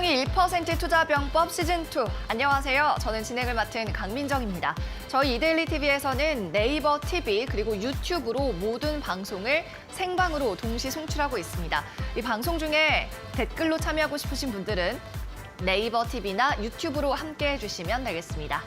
김정희 1% 투자병법 시즌2. 안녕하세요. 저는 진행을 맡은 강민정입니다. 저희 이데일리 TV에서는 네이버 TV 그리고 유튜브로 모든 방송을 생방으로 동시 송출하고 있습니다. 이 방송 중에 댓글로 참여하고 싶으신 분들은 네이버 TV나 유튜브로 함께해 주시면 되겠습니다.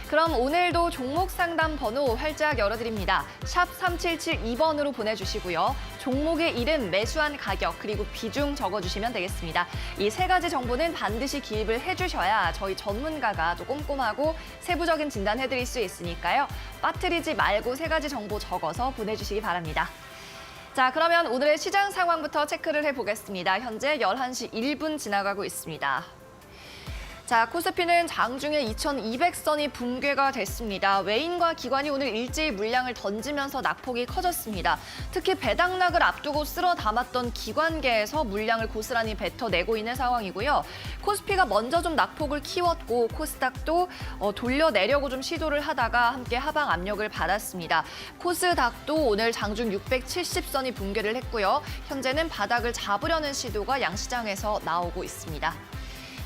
그럼 오늘도 종목 상담 번호 활짝 열어드립니다. 샵 3772번으로 보내주시고요. 종목의 이름, 매수한 가격, 그리고 비중 적어주시면 되겠습니다. 이 세 가지 정보는 반드시 기입을 해주셔야 저희 전문가가 또 꼼꼼하고 세부적인 진단해드릴 수 있으니까요. 빠뜨리지 말고 세 가지 정보 적어서 보내주시기 바랍니다. 자, 그러면 오늘의 시장 상황부터 체크를 해보겠습니다. 현재 11시 1분 지나가고 있습니다. 자, 코스피는 장중에 2200선이 붕괴가 됐습니다. 외인과 기관이 오늘 일제히 물량을 던지면서 낙폭이 커졌습니다. 특히 배당락을 앞두고 쓸어 담았던 기관계에서 물량을 고스란히 뱉어내고 있는 상황이고요. 코스피가 먼저 좀 낙폭을 키웠고 코스닥도 돌려내려고 좀 시도를 하다가 함께 하방 압력을 받았습니다. 코스닥도 오늘 장중 670선이 붕괴를 했고요. 현재는 바닥을 잡으려는 시도가 양시장에서 나오고 있습니다.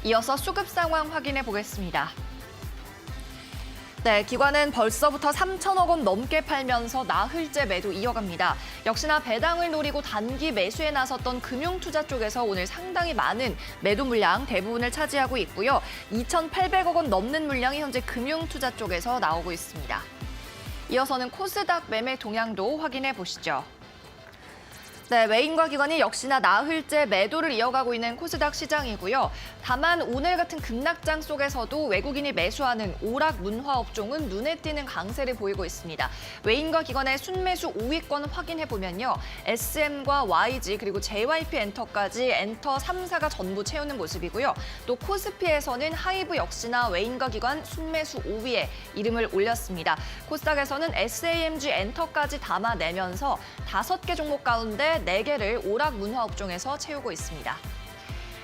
이어서 수급 상황 확인해 보겠습니다. 네, 기관은 벌써부터 3천억 원 넘게 팔면서 나흘째 매도 이어갑니다. 역시나 배당을 노리고 단기 매수에 나섰던 금융투자 쪽에서 오늘 상당히 많은 매도 물량 대부분을 차지하고 있고요. 2,800억 원 넘는 물량이 현재 금융투자 쪽에서 나오고 있습니다. 이어서는 코스닥 매매 동향도 확인해 보시죠. 네, 외인과 기관이 역시나 나흘째 매도를 이어가고 있는 코스닥 시장이고요. 다만 오늘 같은 급락장 속에서도 외국인이 매수하는 오락 문화 업종은 눈에 띄는 강세를 보이고 있습니다. 외인과 기관의 순매수 5위권 확인해보면요. SM과 YG 그리고 JYP 엔터까지 엔터 3사가 전부 채우는 모습이고요. 또 코스피에서는 하이브 역시나 외인과 기관 순매수 5위에 이름을 올렸습니다. 코스닥에서는 SAMG 엔터까지 담아내면서 5개 종목 가운데 4개를 오락 문화 업종에서 채우고 있습니다.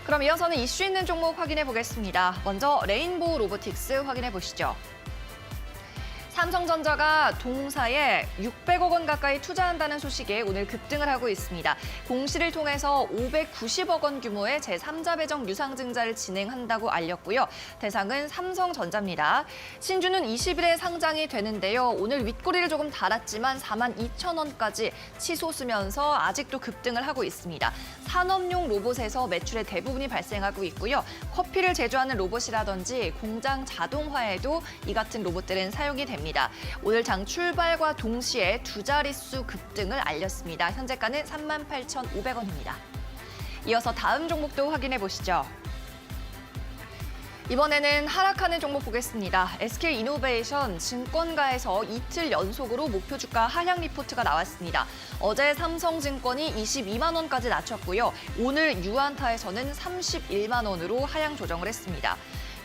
그럼 이어서는 이슈 있는 종목 확인해 보겠습니다. 먼저 레인보우 로보틱스 확인해 보시죠. 삼성전자가 동사에 600억 원 가까이 투자한다는 소식에 오늘 급등을 하고 있습니다. 공시를 통해서 590억 원 규모의 제3자 배정 유상증자를 진행한다고 알렸고요. 대상은 삼성전자입니다. 신주는 20일에 상장이 되는데요. 오늘 윗꼬리를 조금 달았지만 42,000원까지 치솟으면서 아직도 급등을 하고 있습니다. 산업용 로봇에서 매출의 대부분이 발생하고 있고요. 커피를 제조하는 로봇이라든지 공장 자동화에도 이 같은 로봇들은 사용이 됩니다. 오늘 장 출발과 동시에 두 자릿수 급등을 알렸습니다. 현재가는 38,500원입니다. 이어서 다음 종목도 확인해 보시죠. 이번에는 하락하는 종목 보겠습니다. SK이노베이션 증권가에서 이틀 연속으로 목표 주가 하향 리포트가 나왔습니다. 어제 삼성증권이 22만 원까지 낮췄고요. 오늘 유안타에서는 31만 원으로 하향 조정을 했습니다.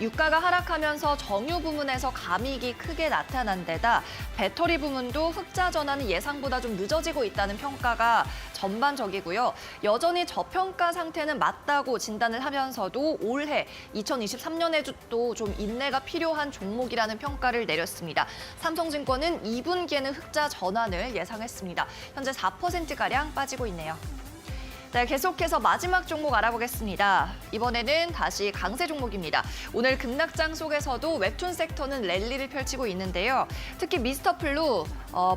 유가가 하락하면서 정유 부문에서 감익이 크게 나타난 데다 배터리 부문도 흑자 전환이 예상보다 좀 늦어지고 있다는 평가가 전반적이고요. 여전히 저평가 상태는 맞다고 진단을 하면서도 올해 2023년에도 좀 인내가 필요한 종목이라는 평가를 내렸습니다. 삼성증권은 2분기에는 흑자 전환을 예상했습니다. 현재 4%가량 빠지고 있네요. 네, 계속해서 마지막 종목 알아보겠습니다. 이번에는 다시 강세 종목입니다. 오늘 급락장 속에서도 웹툰 섹터는 랠리를 펼치고 있는데요. 특히 미스터플루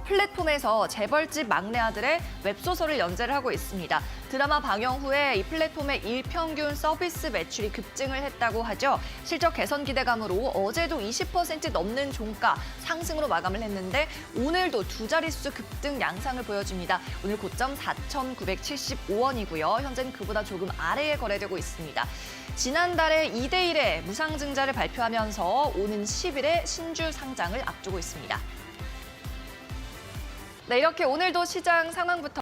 플랫폼에서 재벌집 막내 아들의 웹소설을 연재를 하고 있습니다. 드라마 방영 후에 이 플랫폼의 일평균 서비스 매출이 급증을 했다고 하죠. 실적 개선 기대감으로 어제도 20% 넘는 종가 상승으로 마감을 했는데 오늘도 두 자릿수 급등 양상을 보여줍니다. 오늘 고점 4,975원이고요. 현재는 그보다 조금 아래에 거래되고 있습니다. 지난달에 2대1의 무상증자를 발표하면서 오는 10일에 신주 상장을 앞두고 있습니다. 네, 이렇게 오늘도 시장 상황부터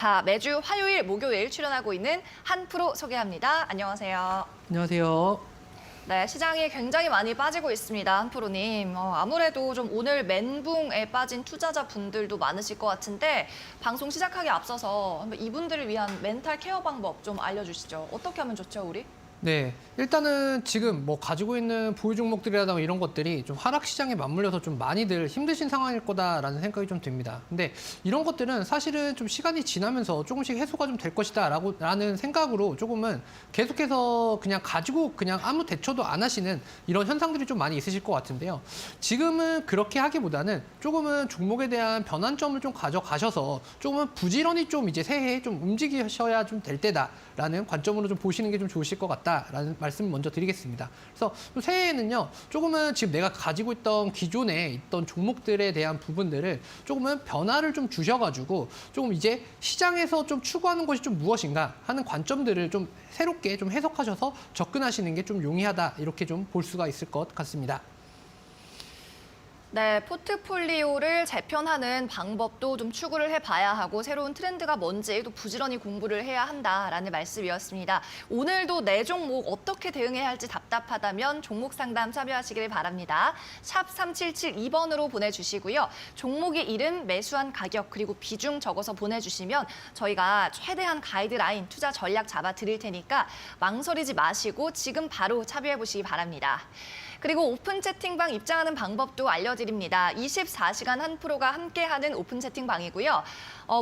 자, 매주 화요일, 목요일 출연하고 있는 한 프로 소개합니다. 안녕하세요. 안녕하세요. 네, 시장이 굉장히 많이 빠지고 있습니다. 한 프로님. 아무래도 좀 오늘 멘붕에 빠진 투자자 분들도 많으실 것 같은데 방송 시작하기 앞서서 한번 이분들을 위한 멘탈 케어 방법 좀 알려주시죠. 어떻게 하면 좋죠, 우리? 네, 일단은 지금 뭐 가지고 있는 보유 종목들이라든가 이런 것들이 좀 하락 시장에 맞물려서 좀 많이들 힘드신 상황일 거다라는 생각이 좀 듭니다. 근데 이런 것들은 사실은 좀 시간이 지나면서 조금씩 해소가 좀 될 것이다라는 생각으로 조금은 계속해서 그냥 가지고 그냥 아무 대처도 안 하시는 이런 현상들이 좀 많이 있으실 것 같은데요. 지금은 그렇게 하기보다는 조금은 종목에 대한 변환점을 좀 가져가셔서 조금은 부지런히 좀 이제 새해에 좀 움직이셔야 좀 될 때다라는 관점으로 좀 보시는 게 좀 좋으실 것 같다라는 말씀 먼저 드리겠습니다. 그래서 새해에는요, 조금은 지금 내가 가지고 있던 기존에 있던 종목들에 대한 부분들을 조금은 변화를 좀 주셔가지고 조금 이제 시장에서 좀 추구하는 것이 좀 무엇인가 하는 관점들을 좀 새롭게 좀 해석하셔서 접근하시는 게 좀 용이하다 이렇게 좀 볼 수가 있을 것 같습니다. 네, 포트폴리오를 재편하는 방법도 좀 추구를 해봐야 하고 새로운 트렌드가 뭔지 또 부지런히 공부를 해야 한다라는 말씀이었습니다. 오늘도 내 종목 어떻게 대응해야 할지 답답하다면 종목 상담 참여하시길 바랍니다. 샵 3772번으로 보내주시고요. 종목의 이름, 매수한 가격, 그리고 비중 적어서 보내주시면 저희가 최대한 가이드라인, 투자 전략 잡아 드릴 테니까 망설이지 마시고 지금 바로 참여해보시기 바랍니다. 그리고 오픈 채팅방 입장하는 방법도 알려드립니다. 24시간 한 프로가 함께하는 오픈 채팅방이고요.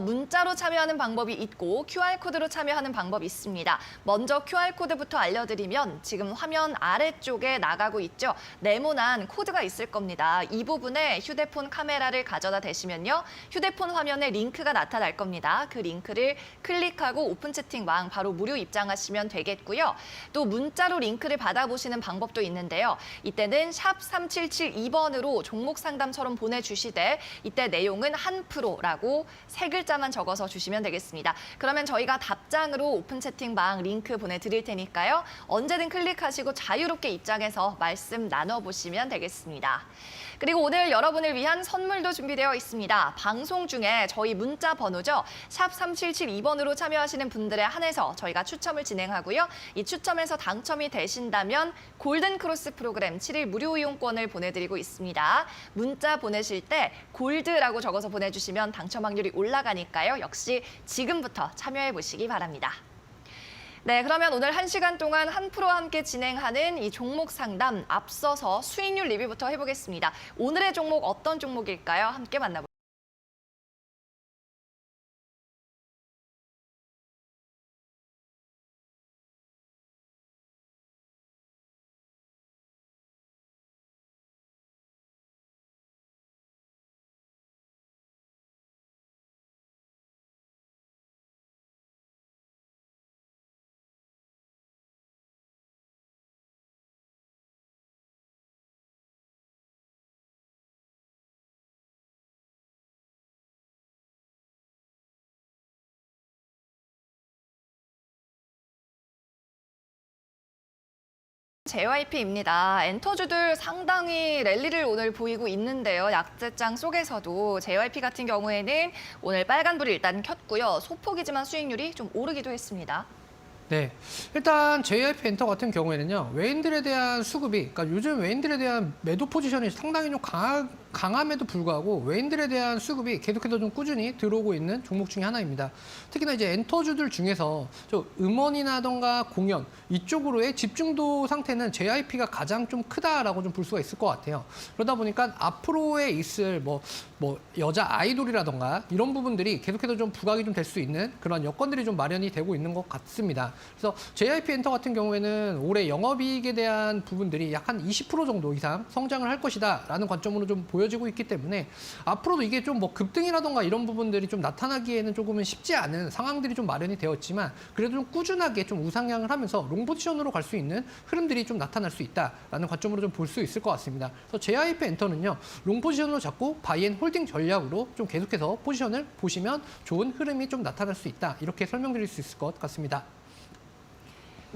문자로 참여하는 방법이 있고 QR코드로 참여하는 방법이 있습니다. 먼저 QR코드부터 알려드리면 지금 화면 아래쪽에 나가고 있죠. 네모난 코드가 있을 겁니다. 이 부분에 휴대폰 카메라를 가져다 대시면요. 휴대폰 화면에 링크가 나타날 겁니다. 그 링크를 클릭하고 오픈 채팅방 바로 무료 입장하시면 되겠고요. 또 문자로 링크를 받아보시는 방법도 있는데요. 이때는 샵 3772번으로 종목 상담처럼 보내주시되 이때 내용은 한 프로라고 세 글자만 적어서 주시면 되겠습니다. 그러면 저희가 답장으로 오픈 채팅방 링크 보내드릴 테니까요. 언제든 클릭하시고 자유롭게 입장해서 말씀 나눠보시면 되겠습니다. 그리고 오늘 여러분을 위한 선물도 준비되어 있습니다. 방송 중에 저희 문자 번호죠. 샵 3772번으로 참여하시는 분들에 한해서 저희가 추첨을 진행하고요. 이 추첨에서 당첨이 되신다면 골든크로스 프로그램 7일 무료 이용권을 보내드리고 있습니다. 문자 보내실 때 골드라고 적어서 보내주시면 당첨 확률이 올라가니까요. 역시 지금부터 참여해보시기 바랍니다. 네, 그러면 오늘 1시간 동안 한 프로와 함께 진행하는 이 종목 상담 앞서서 수익률 리뷰부터 해보겠습니다. 오늘의 종목 어떤 종목일까요? 함께 만나보겠습니다. JYP입니다. 엔터주들 상당히 랠리를 오늘 보이고 있는데요. 약세장 속에서도 JYP 같은 경우에는 오늘 빨간불이 일단 켰고요. 소폭이지만 수익률이 좀 오르기도 했습니다. 네, 일단 JYP 엔터 같은 경우에는요, 외인들에 대한 수급이, 그러니까 요즘 외인들에 대한 매도 포지션이 상당히 좀 강함에도 불구하고 외인들에 대한 수급이 계속해서 좀 꾸준히 들어오고 있는 종목 중에 하나입니다. 특히나 이제 엔터주들 중에서 음원이라던가 공연 이쪽으로의 집중도 상태는 JYP가 가장 좀 크다라고 좀 볼 수가 있을 것 같아요. 그러다 보니까 앞으로에 있을 뭐 여자 아이돌이라던가 이런 부분들이 계속해서 좀 부각이 좀 될 수 있는 그런 여건들이 좀 마련이 되고 있는 것 같습니다. 그래서 JYP 엔터 같은 경우에는 올해 영업이익에 대한 부분들이 약 한 20% 정도 이상 성장을 할 것이다라는 관점으로 좀 보여지고 있기 때문에 앞으로도 이게 좀 뭐 급등이라던가 이런 부분들이 좀 나타나기에는 조금은 쉽지 않은 상황들이 좀 마련이 되었지만 그래도 좀 꾸준하게 좀 우상향을 하면서 롱 포지션으로 갈 수 있는 흐름들이 좀 나타날 수 있다라는 관점으로 좀 볼 수 있을 것 같습니다. 그래서 JYP 엔터는요, 롱 포지션으로 잡고 바이앤홀딩 전략으로 좀 계속해서 포지션을 보시면 좋은 흐름이 좀 나타날 수 있다. 이렇게 설명드릴 수 있을 것 같습니다.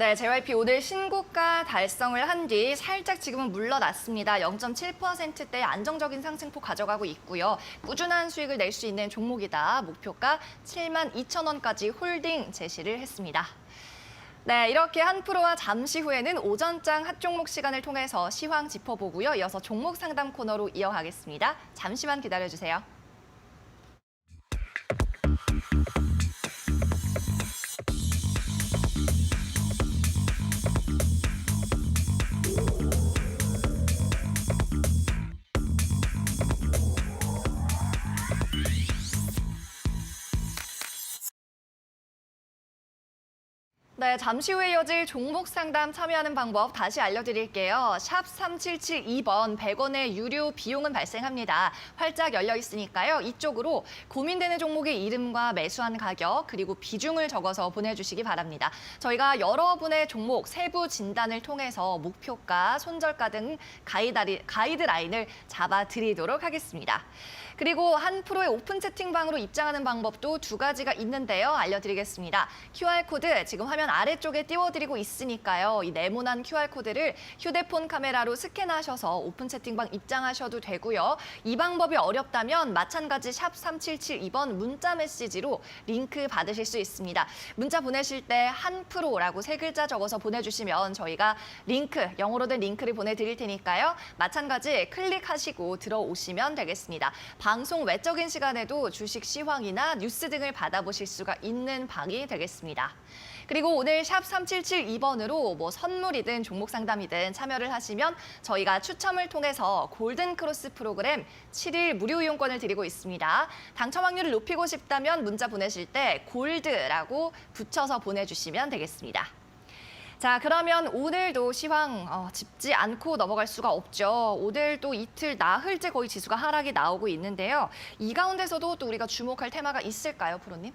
네, JYP 오늘 신고가 달성을 한 뒤 살짝 지금은 물러났습니다. 0.7%대 안정적인 상승폭 가져가고 있고요. 꾸준한 수익을 낼 수 있는 종목이다. 목표가 72,000원까지 홀딩 제시를 했습니다. 네, 이렇게 한프로와 잠시 후에는 오전장 핫종목 시간을 통해서 시황 짚어보고요. 이어서 종목 상담 코너로 이어가겠습니다. 잠시만 기다려주세요. 네, 잠시 후에 이어질 종목 상담 참여하는 방법 다시 알려드릴게요. 샵 3772번 100원의 유료 비용은 발생합니다. 활짝 열려 있으니까요. 이쪽으로 고민되는 종목의 이름과 매수한 가격 그리고 비중을 적어서 보내주시기 바랍니다. 저희가 여러분의 종목 세부 진단을 통해서 목표가, 손절가 등 가이드라인을 잡아드리도록 하겠습니다. 그리고 한프로의 오픈 채팅방으로 입장하는 방법도 두 가지가 있는데요. 알려드리겠습니다. QR코드 지금 화면 아래쪽에 띄워드리고 있으니까요. 이 네모난 QR코드를 휴대폰 카메라로 스캔하셔서 오픈 채팅방 입장하셔도 되고요. 이 방법이 어렵다면 마찬가지 샵 3772번 문자 메시지로 링크 받으실 수 있습니다. 문자 보내실 때 한프로라고 세 글자 적어서 보내주시면 저희가 링크, 영어로 된 링크를 보내드릴 테니까요. 마찬가지 클릭하시고 들어오시면 되겠습니다. 방송 외적인 시간에도 주식 시황이나 뉴스 등을 받아보실 수가 있는 방이 되겠습니다. 그리고 오늘 샵 3772번으로 선물이든 종목 상담이든 참여를 하시면 저희가 추첨을 통해서 골든 크로스 프로그램 7일 무료 이용권을 드리고 있습니다. 당첨 확률을 높이고 싶다면 문자 보내실 때 골드라고 붙여서 보내주시면 되겠습니다. 자, 그러면 오늘도 시황 짚지 않고 넘어갈 수가 없죠. 오늘도 이틀 나흘째 거의 지수가 하락이 나오고 있는데요. 이 가운데서도 또 우리가 주목할 테마가 있을까요, 프로님?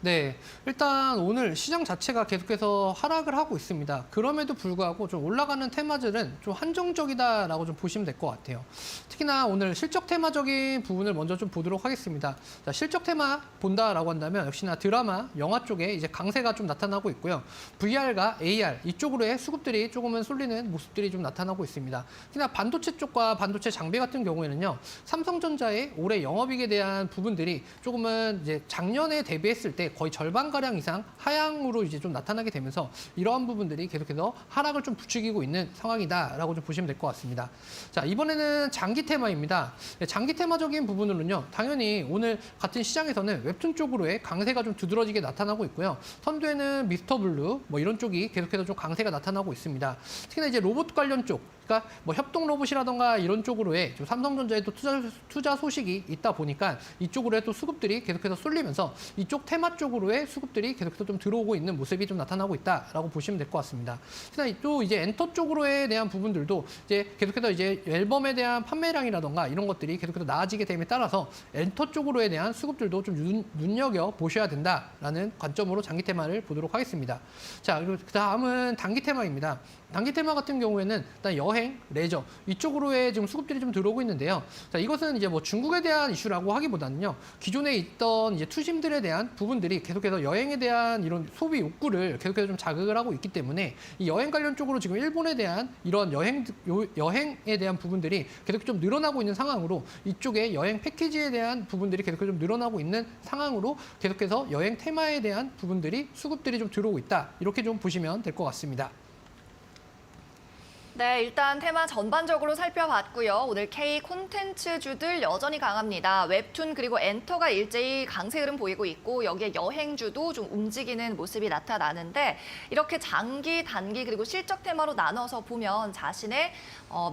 네, 일단 오늘 시장 자체가 계속해서 하락을 하고 있습니다. 그럼에도 불구하고 좀 올라가는 테마들은 좀 한정적이다라고 좀 보시면 될 것 같아요. 특히나 오늘 실적 테마적인 부분을 먼저 좀 보도록 하겠습니다. 자, 실적 테마 본다라고 한다면 역시나 드라마, 영화 쪽에 이제 강세가 좀 나타나고 있고요. VR과 AR 이쪽으로의 수급들이 조금은 쏠리는 모습들이 좀 나타나고 있습니다. 특히나 반도체 쪽과 반도체 장비 같은 경우에는요, 삼성전자의 올해 영업이익에 대한 부분들이 조금은 이제 작년에 대비했을 때 거의 절반가량 이상 하향으로 이제 좀 나타나게 되면서 이러한 부분들이 계속해서 하락을 좀 부추기고 있는 상황이다라고 좀 보시면 될 것 같습니다. 자, 이번에는 장기 테마입니다. 장기 테마적인 부분으로는요, 당연히 오늘 같은 시장에서는 웹툰 쪽으로의 강세가 좀 두드러지게 나타나고 있고요. 선두에는 미스터 블루 이런 쪽이 계속해서 좀 강세가 나타나고 있습니다. 특히나 이제 로봇 관련 쪽, 그러니까 협동 로봇이라던가 이런 쪽으로의 좀 삼성전자의 또 투자 소식이 있다 보니까 이쪽으로의 또 수급들이 계속해서 쏠리면서 이쪽 테마 쪽으로의 수급들이 계속해서 좀 들어오고 있는 모습이 좀 나타나고 있다라고 보시면 될 것 같습니다. 특히나 또 이제 엔터 쪽으로에 대한 부분들도 이제 계속해서 이제 앨범에 대한 판매량이라던가 이런 것들이 계속해서 나아지게 됨에 따라서 엔터 쪽으로에 대한 수급들도 좀 눈여겨 보셔야 된다라는 관점으로 장기 테마를 보도록 하겠습니다. 자, 그리고 그다음은 단기 테마입니다. 단기 테마 같은 경우에는 일단 여행, 레저 이쪽으로의 지금 수급들이 좀 들어오고 있는데요. 자, 이것은 이제 중국에 대한 이슈라고 하기보다는요, 기존에 있던 이제 투심들에 대한 부분들이 계속해서 여행에 대한 이런 소비 욕구를 계속해서 좀 자극을 하고 있기 때문에 이 여행 관련 쪽으로 지금 일본에 대한 이런 여행에 대한 부분들이 계속 좀 늘어나고 있는 상황으로 이쪽에 여행 패키지에 대한 부분들이 계속 좀 늘어나고 있는 상황으로 계속해서 여행 테마에 대한 부분들이 수급들이 좀 들어오고 있다. 이렇게 좀 보시면 될 것 같습니다. 네, 일단 테마 전반적으로 살펴봤고요. 오늘 K 콘텐츠주들 여전히 강합니다. 웹툰 그리고 엔터가 일제히 강세 흐름 보이고 있고 여기에 여행주도 좀 움직이는 모습이 나타나는데 이렇게 장기, 단기 그리고 실적 테마로 나눠서 보면 자신의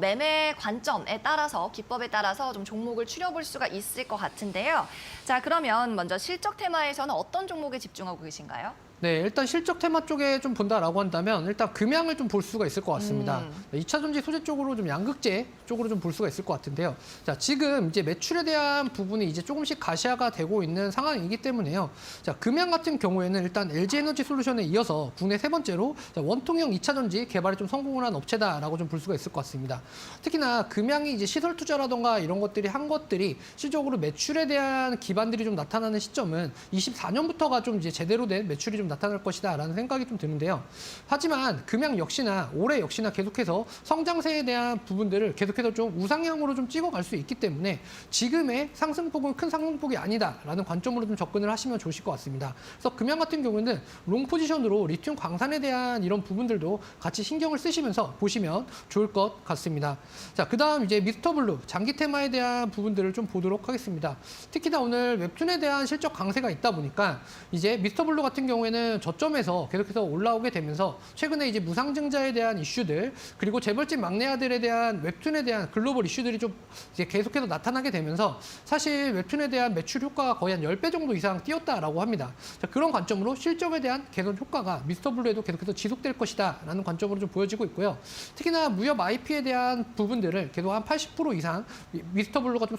매매 관점에 따라서 기법에 따라서 좀 종목을 추려볼 수가 있을 것 같은데요. 자, 그러면 먼저 실적 테마에서는 어떤 종목에 집중하고 계신가요? 네, 일단 실적 테마 쪽에 좀 본다라고 한다면 일단 금양을 좀 볼 수가 있을 것 같습니다. 2차 전지 소재 쪽으로 좀 양극재 쪽으로 좀 볼 수가 있을 것 같은데요. 자, 지금 이제 매출에 대한 부분이 이제 조금씩 가시화가 되고 있는 상황이기 때문에요. 자, 금양 같은 경우에는 일단 LG에너지 솔루션에 이어서 국내 세 번째로 원통형 2차 전지 개발에 좀 성공을 한 업체다라고 좀 볼 수가 있을 것 같습니다. 특히나 금양이 이제 시설 투자라던가 이런 것들이 한 것들이 실적으로 매출에 대한 기반들이 좀 나타나는 시점은 24년부터가 좀 이제 제대로 된 매출이 좀 나타날 것이다라는 생각이 좀 드는데요. 하지만 금양 역시나 올해 역시나 계속해서 성장세에 대한 부분들을 계속해서 좀 우상향으로 좀 찍어갈 수 있기 때문에 지금의 상승폭은 큰 상승폭이 아니다라는 관점으로 좀 접근을 하시면 좋으실 것 같습니다. 그래서 금양 같은 경우는 롱 포지션으로 리튬 광산에 대한 이런 부분들도 같이 신경을 쓰시면서 보시면 좋을 것 같습니다. 자, 그다음 이제 미스터 블루 장기 테마에 대한 부분들을 좀 보도록 하겠습니다. 특히나 오늘 웹툰에 대한 실적 강세가 있다 보니까 이제 미스터 블루 같은 경우에는 저점에서 계속해서 올라오게 되면서 최근에 이제 무상증자에 대한 이슈들 그리고 재벌집 막내 아들에 대한 웹툰에 대한 글로벌 이슈들이 좀 이제 계속해서 나타나게 되면서 사실 웹툰에 대한 매출 효과가 거의 한 10배 정도 이상 뛰었다라고 합니다. 자, 그런 관점으로 실적에 대한 개선 효과가 미스터 블루에도 계속해서 지속될 것이다라는 관점으로 좀 보여지고 있고요. 특히나 무협 IP에 대한 부분들을 계속 한 80% 이상 미스터 블루가 좀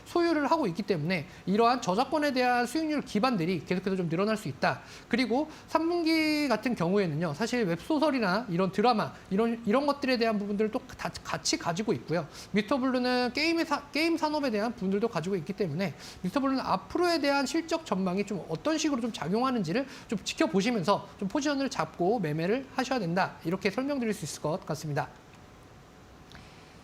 소유를 하고 있기 때문에 이러한 저작권에 대한 수익률 기반들이 계속해서 좀 늘어날 수 있다. 그리고 3분기 같은 경우에는요. 사실 웹소설이나 이런 드라마 이런 것들에 대한 부분들을 또 다 같이 가지고 있고요. 미스터 블루는 게임 산업에 대한 부분들도 가지고 있기 때문에 미스터 블루는 앞으로에 대한 실적 전망이 좀 어떤 식으로 좀 작용하는지를 좀 지켜보시면서 좀 포지션을 잡고 매매를 하셔야 된다. 이렇게 설명드릴 수 있을 것 같습니다.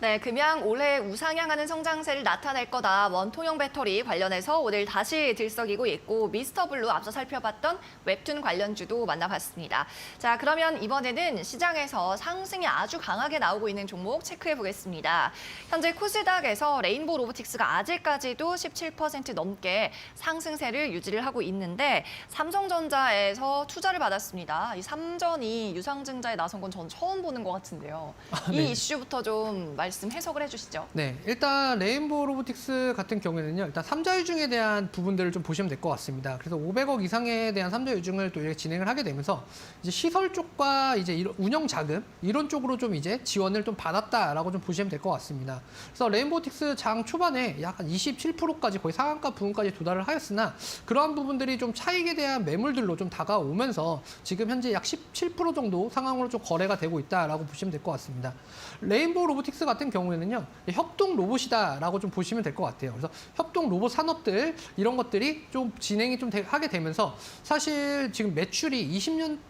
네, 금양 올해 우상향하는 성장세를 나타낼 거다. 원통형 배터리 관련해서 오늘 다시 들썩이고 있고 미스터 블루 앞서 살펴봤던 웹툰 관련주도 만나봤습니다. 자, 그러면 이번에는 시장에서 상승이 아주 강하게 나오고 있는 종목 체크해 보겠습니다. 현재 코스닥에서 레인보우 로보틱스가 아직까지도 17% 넘게 상승세를 유지를 하고 있는데 삼성전자에서 투자를 받았습니다. 이 삼전이 유상증자에 나선 건 전 처음 보는 것 같은데요. 네. 이 이슈부터 좀 말씀 해석을 해주시죠. 네, 일단 레인보우 로보틱스 같은 경우에는요, 일단 삼자유중에 대한 부분들을 좀 보시면 될 것 같습니다. 그래서 500억 이상에 대한 삼자유중을 또 이렇게 진행을 하게 되면서 이제 시설 쪽과 이제 이런 운영 자금 이런 쪽으로 좀 이제 지원을 좀 받았다라고 좀 보시면 될 것 같습니다. 그래서 레인보우틱스 장 초반에 약 한 27%까지 거의 상한가 부분까지 도달을 하였으나 그러한 부분들이 좀 차익에 대한 매물들로 좀 다가오면서 지금 현재 약 17% 정도 상황으로 좀 거래가 되고 있다라고 보시면 될 것 같습니다. 레인보우 로보틱스 같은 경우에는요, 협동 로봇이다라고 좀 보시면 될 것 같아요. 그래서 협동 로봇 산업들 이런 것들이 좀 진행이 좀 하게 되면서 사실 지금 매출이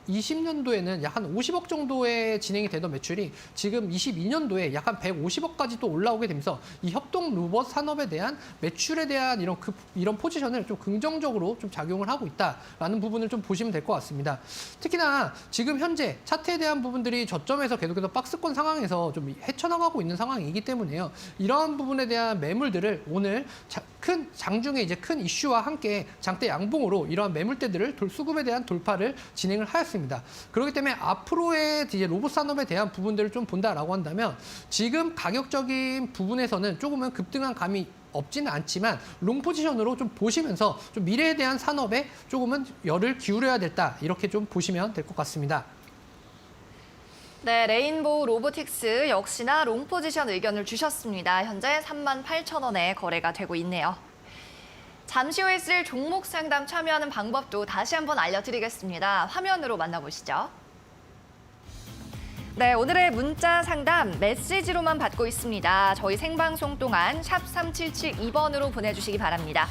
20년도에는 약 한 50억 정도의 진행이 되던 매출이 지금 22년도에 약 한 150억까지 또 올라오게 되면서 이 협동 로봇 산업에 대한 매출에 대한 이런 포지션을 좀 긍정적으로 좀 작용을 하고 있다라는 부분을 좀 보시면 될 것 같습니다. 특히나 지금 현재 차트에 대한 부분들이 저점에서 계속해서 박스권 상황에서 좀 헤쳐나가고 있는 상황이기 때문에요. 이러한 부분에 대한 매물들을 오늘 큰 장중에 이제 큰 이슈와 함께 장대 양봉으로 이러한 매물대들을 수급에 대한 돌파를 진행을 하였습니다. 그렇기 때문에 앞으로의 이제 로봇 산업에 대한 부분들을 좀 본다라고 한다면 지금 가격적인 부분에서는 조금은 급등한 감이 없지는 않지만 롱 포지션으로 좀 보시면서 좀 미래에 대한 산업에 조금은 열을 기울여야 됐다 이렇게 좀 보시면 될 것 같습니다. 네, 레인보우 로보틱스 역시나 롱 포지션 의견을 주셨습니다. 현재 38,000원에 거래가 되고 있네요. 잠시 후에 쓸 종목 상담 참여하는 방법도 다시 한번 알려드리겠습니다. 화면으로 만나보시죠. 네, 오늘의 문자 상담 메시지로만 받고 있습니다. 저희 생방송 동안 샵 3772번으로 보내주시기 바랍니다.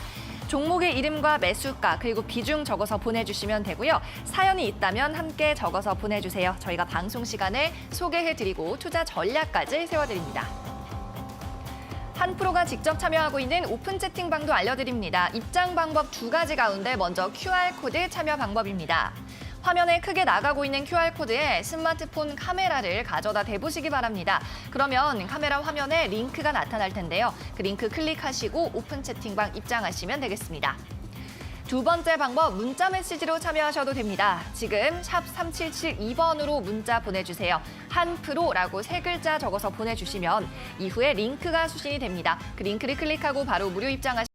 종목의 이름과 매수가 그리고 비중 적어서 보내주시면 되고요. 사연이 있다면 함께 적어서 보내주세요. 저희가 방송 시간에 소개해드리고 투자 전략까지 세워드립니다. 한 프로가 직접 참여하고 있는 오픈 채팅방도 알려드립니다. 입장 방법 2가지 가운데 먼저 QR코드 참여 방법입니다. 화면에 크게 나가고 있는 QR코드에 스마트폰 카메라를 가져다 대보시기 바랍니다. 그러면 카메라 화면에 링크가 나타날 텐데요. 그 링크 클릭하시고 오픈 채팅방 입장하시면 되겠습니다. 두 번째 방법, 문자 메시지로 참여하셔도 됩니다. 지금 샵 3772번으로 문자 보내주세요. 한 프로라고 3글자 적어서 보내주시면 이후에 링크가 수신이 됩니다. 그 링크를 클릭하고 바로 무료 입장하시면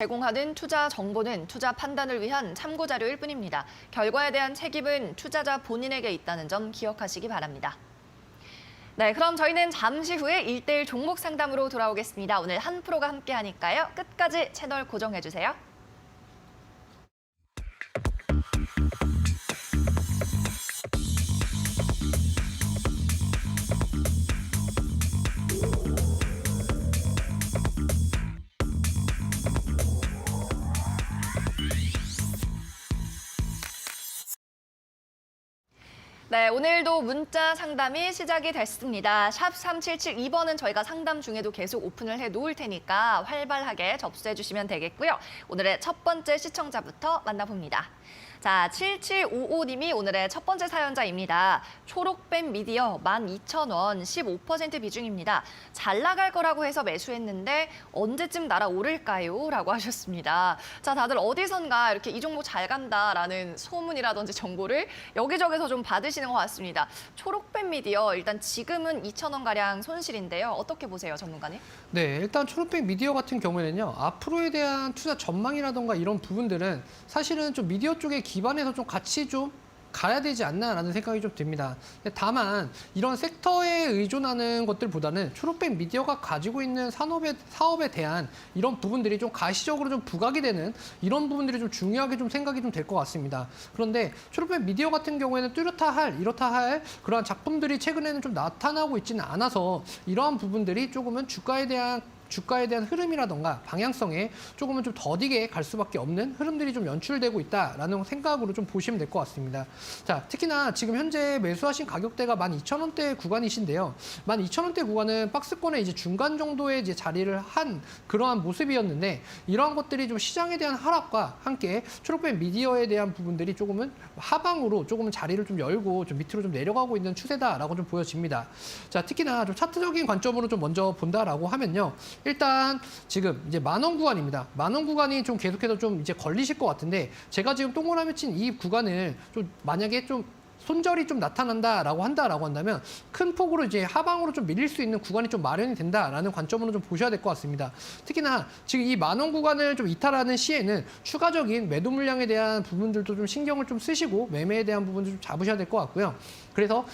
제공하는 투자 정보는 투자 판단을 위한 참고 자료일 뿐입니다. 결과에 대한 책임은 투자자 본인에게 있다는 점 기억하시기 바랍니다. 네, 그럼 저희는 잠시 후에 1대1 종목 상담으로 돌아오겠습니다. 오늘 한 프로가 함께 하니까요. 끝까지 채널 고정해주세요. 네, 오늘도 문자 상담이 시작이 됐습니다. 샵 3772번은 저희가 상담 중에도 계속 오픈을 해 놓을 테니까 활발하게 접수해 주시면 되겠고요. 오늘의 첫 번째 시청자부터 만나봅니다. 자, 7755님이 오늘의 첫 번째 사연자입니다. 초록뱀 미디어 12,000원 15% 비중입니다. 잘 나갈 거라고 해서 매수했는데 언제쯤 날아오를까요? 라고 하셨습니다. 자, 다들 어디선가 이렇게 이 종목 잘 간다라는 소문이라든지 정보를 여기저기서 좀 받으시는 것 같습니다. 초록뱀 미디어 일단 지금은 2,000원가량 손실인데요. 어떻게 보세요, 전문가님? 네, 일단 초록백 미디어 같은 경우에는요, 앞으로에 대한 투자 전망이라던가 이런 부분들은 사실은 좀 미디어 쪽에 기반해서 좀 같이 좀 가야 되지 않나라는 생각이 좀 듭니다. 다만 이런 섹터에 의존하는 것들보다는 초록백 미디어가 가지고 있는 사업에 대한 이런 부분들이 좀 가시적으로 좀 부각이 되는 이런 부분들이 좀 중요하게 좀 생각이 좀 될 것 같습니다. 그런데 초록백 미디어 같은 경우에는 이렇다 할 그러한 작품들이 최근에는 좀 나타나고 있지는 않아서 이러한 부분들이 조금은 주가에 대한 흐름이라던가 방향성에 조금은 좀 더디게 갈 수밖에 없는 흐름들이 좀 연출되고 있다라는 생각으로 좀 보시면 될 것 같습니다. 자, 특히나 지금 현재 매수하신 가격대가 12,000원대 구간이신데요. 12,000원대 구간은 박스권의 이제 중간 정도의 이제 자리를 한 그러한 모습이었는데 이러한 것들이 좀 시장에 대한 하락과 함께 초록뱀 미디어에 대한 부분들이 조금은 하방으로 조금은 자리를 좀 열고 좀 밑으로 좀 내려가고 있는 추세다라고 좀 보여집니다. 자, 특히나 좀 차트적인 관점으로 좀 먼저 본다라고 하면요. 일단 지금 이제 만원 구간입니다. 만원 구간이 좀 계속해서 좀 이제 걸리실 것 같은데 제가 지금 동그라미 친 이 구간을 좀 만약에 좀 손절이 좀 나타난다라고 한다면 큰 폭으로 이제 하방으로 좀 밀릴 수 있는 구간이 좀 마련이 된다라는 관점으로 좀 보셔야 될 것 같습니다. 특히나 지금 이 만원 구간을 좀 이탈하는 시에는 추가적인 매도 물량에 대한 부분들도 좀 신경을 좀 쓰시고 매매에 대한 부분도 좀 잡으셔야 될 것 같고요. 그래서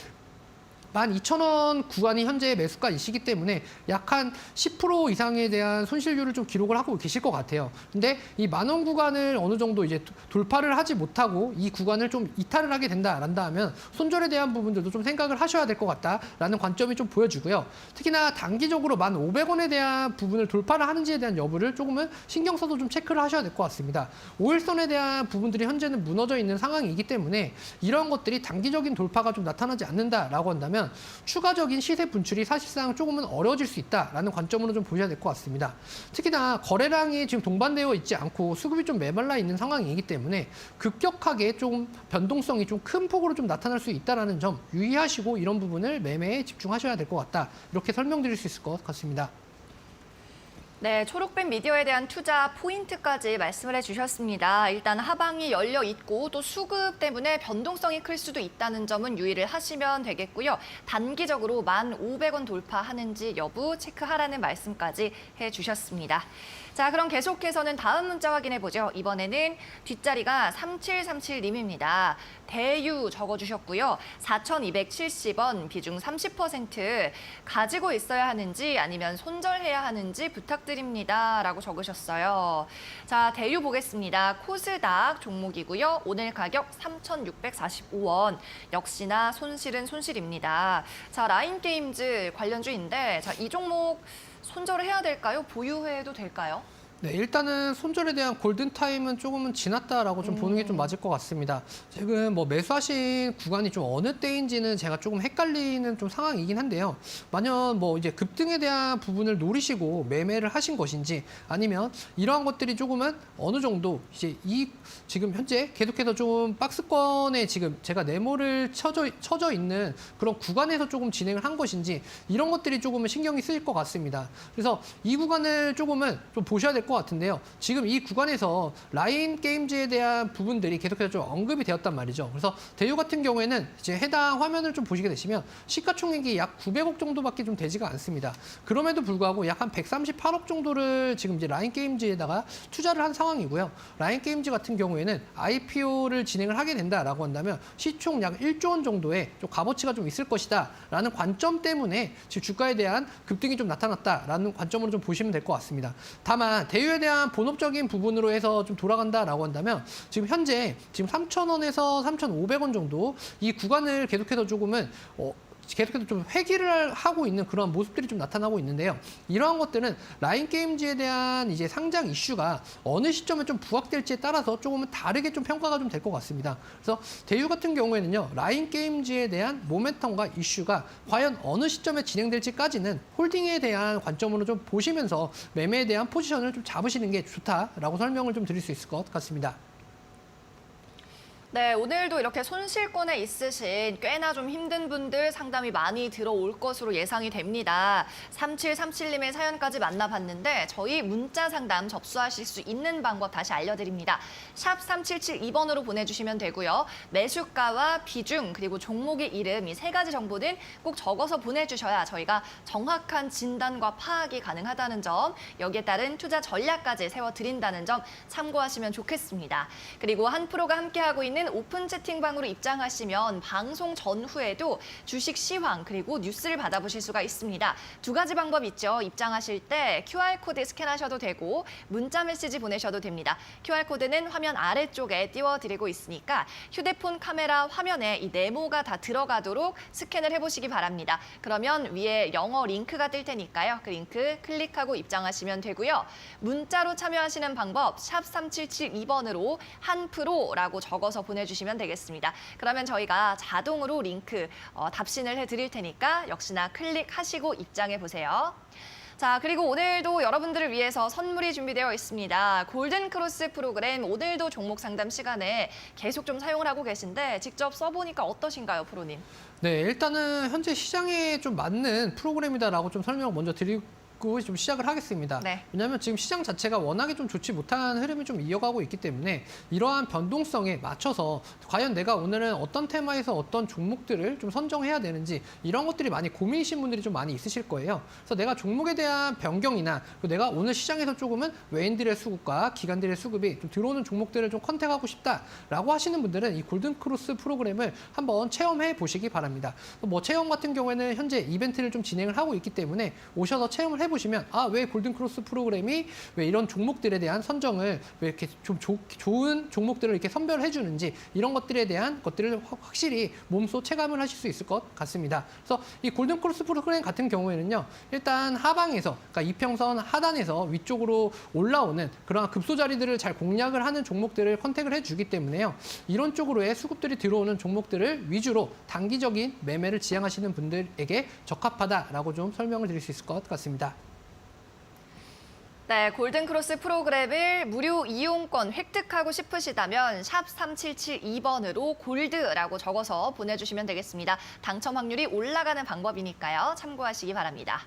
12,000원 구간이 현재 매수가이시기 때문에 약 한 10% 이상에 대한 손실률을 좀 기록을 하고 계실 것 같아요. 근데 이 만원 구간을 어느 정도 이제 돌파를 하지 못하고 이 구간을 좀 이탈을 하게 된다란다 하면 손절에 대한 부분들도 좀 생각을 하셔야 될 것 같다라는 관점이 좀 보여지고요. 특히나 단기적으로 1,500원에 대한 부분을 돌파를 하는지에 대한 여부를 조금은 신경 써서 좀 체크를 하셔야 될 것 같습니다. 5일선에 대한 부분들이 현재는 무너져 있는 상황이기 때문에 이런 것들이 단기적인 돌파가 좀 나타나지 않는다라고 한다면 추가적인 시세 분출이 사실상 조금은 어려워질 수 있다라는 관점으로 좀 보셔야 될 것 같습니다. 특히나 거래량이 지금 동반되어 있지 않고 수급이 좀 메말라 있는 상황이기 때문에 급격하게 좀 변동성이 좀 큰 폭으로 좀 나타날 수 있다는 점 유의하시고 이런 부분을 매매에 집중하셔야 될 것 같다. 이렇게 설명드릴 수 있을 것 같습니다. 네, 초록뱀 미디어에 대한 투자 포인트까지 말씀을 해주셨습니다. 일단 하방이 열려 있고 또 수급 때문에 변동성이 클 수도 있다는 점은 유의를 하시면 되겠고요. 단기적으로 1,500원 돌파하는지 여부 체크하라는 말씀까지 해주셨습니다. 자, 그럼 계속해서는 다음 문자 확인해 보죠. 이번에는 뒷자리가 3737님입니다. 대유 적어주셨고요. 4,270원, 비중 30% 가지고 있어야 하는지 아니면 손절해야 하는지 부탁드립니다. 라고 적으셨어요. 자, 대유 보겠습니다. 코스닥 종목이고요. 오늘 가격 3,645원. 역시나 손실은 손실입니다. 자, 라인게임즈 관련주인데 자, 이 종목 손절을 해야 될까요? 보유해도 될까요? 네, 일단은 손절에 대한 골든타임은 조금은 지났다라고 좀 보는 게 좀 맞을 것 같습니다. 지금 뭐 매수하신 구간이 좀 어느 때인지는 제가 조금 헷갈리는 좀 상황이긴 한데요. 만약 뭐 이제 급등에 대한 부분을 노리시고 매매를 하신 것인지 아니면 이러한 것들이 조금은 어느 정도 이제 지금 현재 계속해서 좀 박스권에 지금 제가 네모를 쳐져 있는 그런 구간에서 조금 진행을 한 것인지 이런 것들이 조금은 신경이 쓰일 것 같습니다. 그래서 이 구간을 조금은 좀 보셔야 될 것 같은데요. 지금 이 구간에서 라인 게임즈에 대한 부분들이 계속해서 좀 언급이 되었단 말이죠. 그래서 대유 같은 경우에는 이제 해당 화면을 좀 보시게 되시면 시가총액이 약 900억 정도밖에 좀 되지가 않습니다. 그럼에도 불구하고 약 한 138억 정도를 지금 이제 라인 게임즈에다가 투자를 한 상황이고요. 라인 게임즈 같은 경우에는 IPO를 진행을 하게 된다라고 한다면 시총 약 1조 원 정도의 좀 값어치가 좀 있을 것이다라는 관점 때문에 지금 주가에 대한 급등이 좀 나타났다라는 관점으로 좀 보시면 될 것 같습니다. 다만 대유에 대한 본업적인 부분으로 해서 좀 돌아간다라고 한다면 지금 현재 지금 3,000원에서 3,500원 정도 이 구간을 계속해서 조금은 계속해서 좀 회귀를 하고 있는 그런 모습들이 좀 나타나고 있는데요. 이러한 것들은 라인 게임즈에 대한 이제 상장 이슈가 어느 시점에 좀 부각될지에 따라서 조금은 다르게 좀 평가가 좀 될 것 같습니다. 그래서 대유 같은 경우에는요, 라인 게임즈에 대한 모멘텀과 이슈가 과연 어느 시점에 진행될지까지는 홀딩에 대한 관점으로 좀 보시면서 매매에 대한 포지션을 좀 잡으시는 게 좋다라고 설명을 좀 드릴 수 있을 것 같습니다. 네, 오늘도 이렇게 손실권에 있으신 꽤나 좀 힘든 분들 상담이 많이 들어올 것으로 예상이 됩니다. 3737님의 사연까지 만나봤는데 저희 문자 상담 접수하실 수 있는 방법 다시 알려드립니다. 샵 3772번으로 보내주시면 되고요. 매수가와 비중 그리고 종목의 이름 이 세 가지 정보는 꼭 적어서 보내주셔야 저희가 정확한 진단과 파악이 가능하다는 점, 여기에 따른 투자 전략까지 세워드린다는 점 참고하시면 좋겠습니다. 그리고 한 프로가 함께하고 있는 오픈 채팅방으로 입장하시면 방송 전후에도 주식 시황 그리고 뉴스를 받아보실 수가 있습니다. 두 가지 방법 있죠. 입장하실 때 QR코드 스캔하셔도 되고 문자 메시지 보내셔도 됩니다. QR코드는 화면 아래쪽에 띄워드리고 있으니까 휴대폰 카메라 화면에 이 네모가 다 들어가도록 스캔을 해보시기 바랍니다. 그러면 위에 영어 링크가 뜰 테니까요. 그 링크 클릭하고 입장하시면 되고요. 문자로 참여하시는 방법 샵 3772번으로 한 프로라고 적어서 보내주시면 되겠습니다. 그러면 저희가 자동으로 링크 답신을 해드릴 테니까 역시나 클릭하시고 입장해 보세요. 자, 그리고 오늘도 여러분들을 위해서 선물이 준비되어 있습니다. 골든크로스 프로그램 오늘도 종목 상담 시간에 계속 좀 사용을 하고 계신데 직접 써보니까 어떠신가요, 프로님? 네, 일단은 현재 시장에 좀 맞는 프로그램이다라고 좀 설명을 먼저 드리고 좀 시작을 하겠습니다. 네. 왜냐하면 지금 시장 자체가 워낙에 좀 좋지 못한 흐름을 좀 이어가고 있기 때문에 이러한 변동성에 맞춰서 과연 내가 오늘은 어떤 테마에서 어떤 종목들을 좀 선정해야 되는지 이런 것들이 많이 고민이신 분들이 좀 많이 있으실 거예요. 그래서 내가 종목에 대한 변경이나 내가 오늘 시장에서 조금은 외인들의 수급과 기관들의 수급이 좀 들어오는 종목들을 좀 컨택하고 싶다라고 하시는 분들은 이 골든크로스 프로그램을 한번 체험해 보시기 바랍니다. 뭐 체험 같은 경우에는 현재 이벤트를 좀 진행을 하고 있기 때문에 오셔서 체험을 해보시면 왜 골든크로스 프로그램이 왜 이런 종목들에 대한 선정을 왜 이렇게 좀 좋은 종목들을 이렇게 선별해 주는지 이런 것들에 대한 것들을 확실히 몸소 체감을 하실 수 있을 것 같습니다. 그래서 이 골든크로스 프로그램 같은 경우에는요, 일단 하방에서 그러니까 이평선 하단에서 위쪽으로 올라오는 그런 급소 자리들을 잘 공략을 하는 종목들을 컨택을 해주기 때문에요. 이런 쪽으로의 수급들이 들어오는 종목들을 위주로 단기적인 매매를 지향하시는 분들에게 적합하다라고 좀 설명을 드릴 수 있을 것 같습니다. 네, 골든크로스 프로그램을 무료 이용권 획득하고 싶으시다면 샵 3772번으로 골드라고 적어서 보내주시면 되겠습니다. 당첨 확률이 올라가는 방법이니까요. 참고하시기 바랍니다.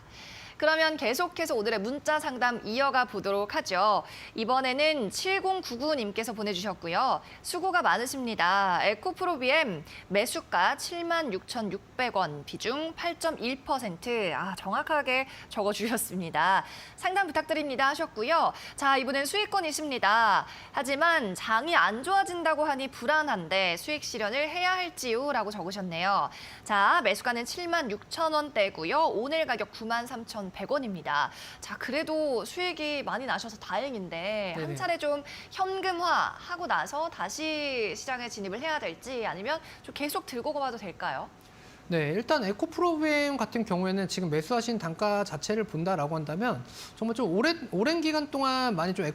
그러면 계속해서 오늘의 문자 상담 이어가 보도록 하죠. 이번에는 7099님께서 보내주셨고요. 수고가 많으십니다. 에코프로비엠 매수가 76,600원, 비중 8.1%. 정확하게 적어주셨습니다. 상담 부탁드립니다 하셨고요. 자, 이번엔 수익권이십니다. 하지만 장이 안 좋아진다고 하니 불안한데 수익 실현을 해야 할지요? 라고 적으셨네요. 자, 매수가는 76,000원대고요. 오늘 가격 93,100원입니다. 자, 그래도 수익이 많이 나셔서 다행인데 네네. 한 차례 좀 현금화하고 나서 다시 시장에 진입을 해야 될지 아니면 좀 계속 들고 가봐도 될까요? 네, 일단 에코프로그램 같은 경우에는 지금 매수하신 단가 자체를 본다라고 한다면 정말 좀 오랜 기간 동안 많이 좀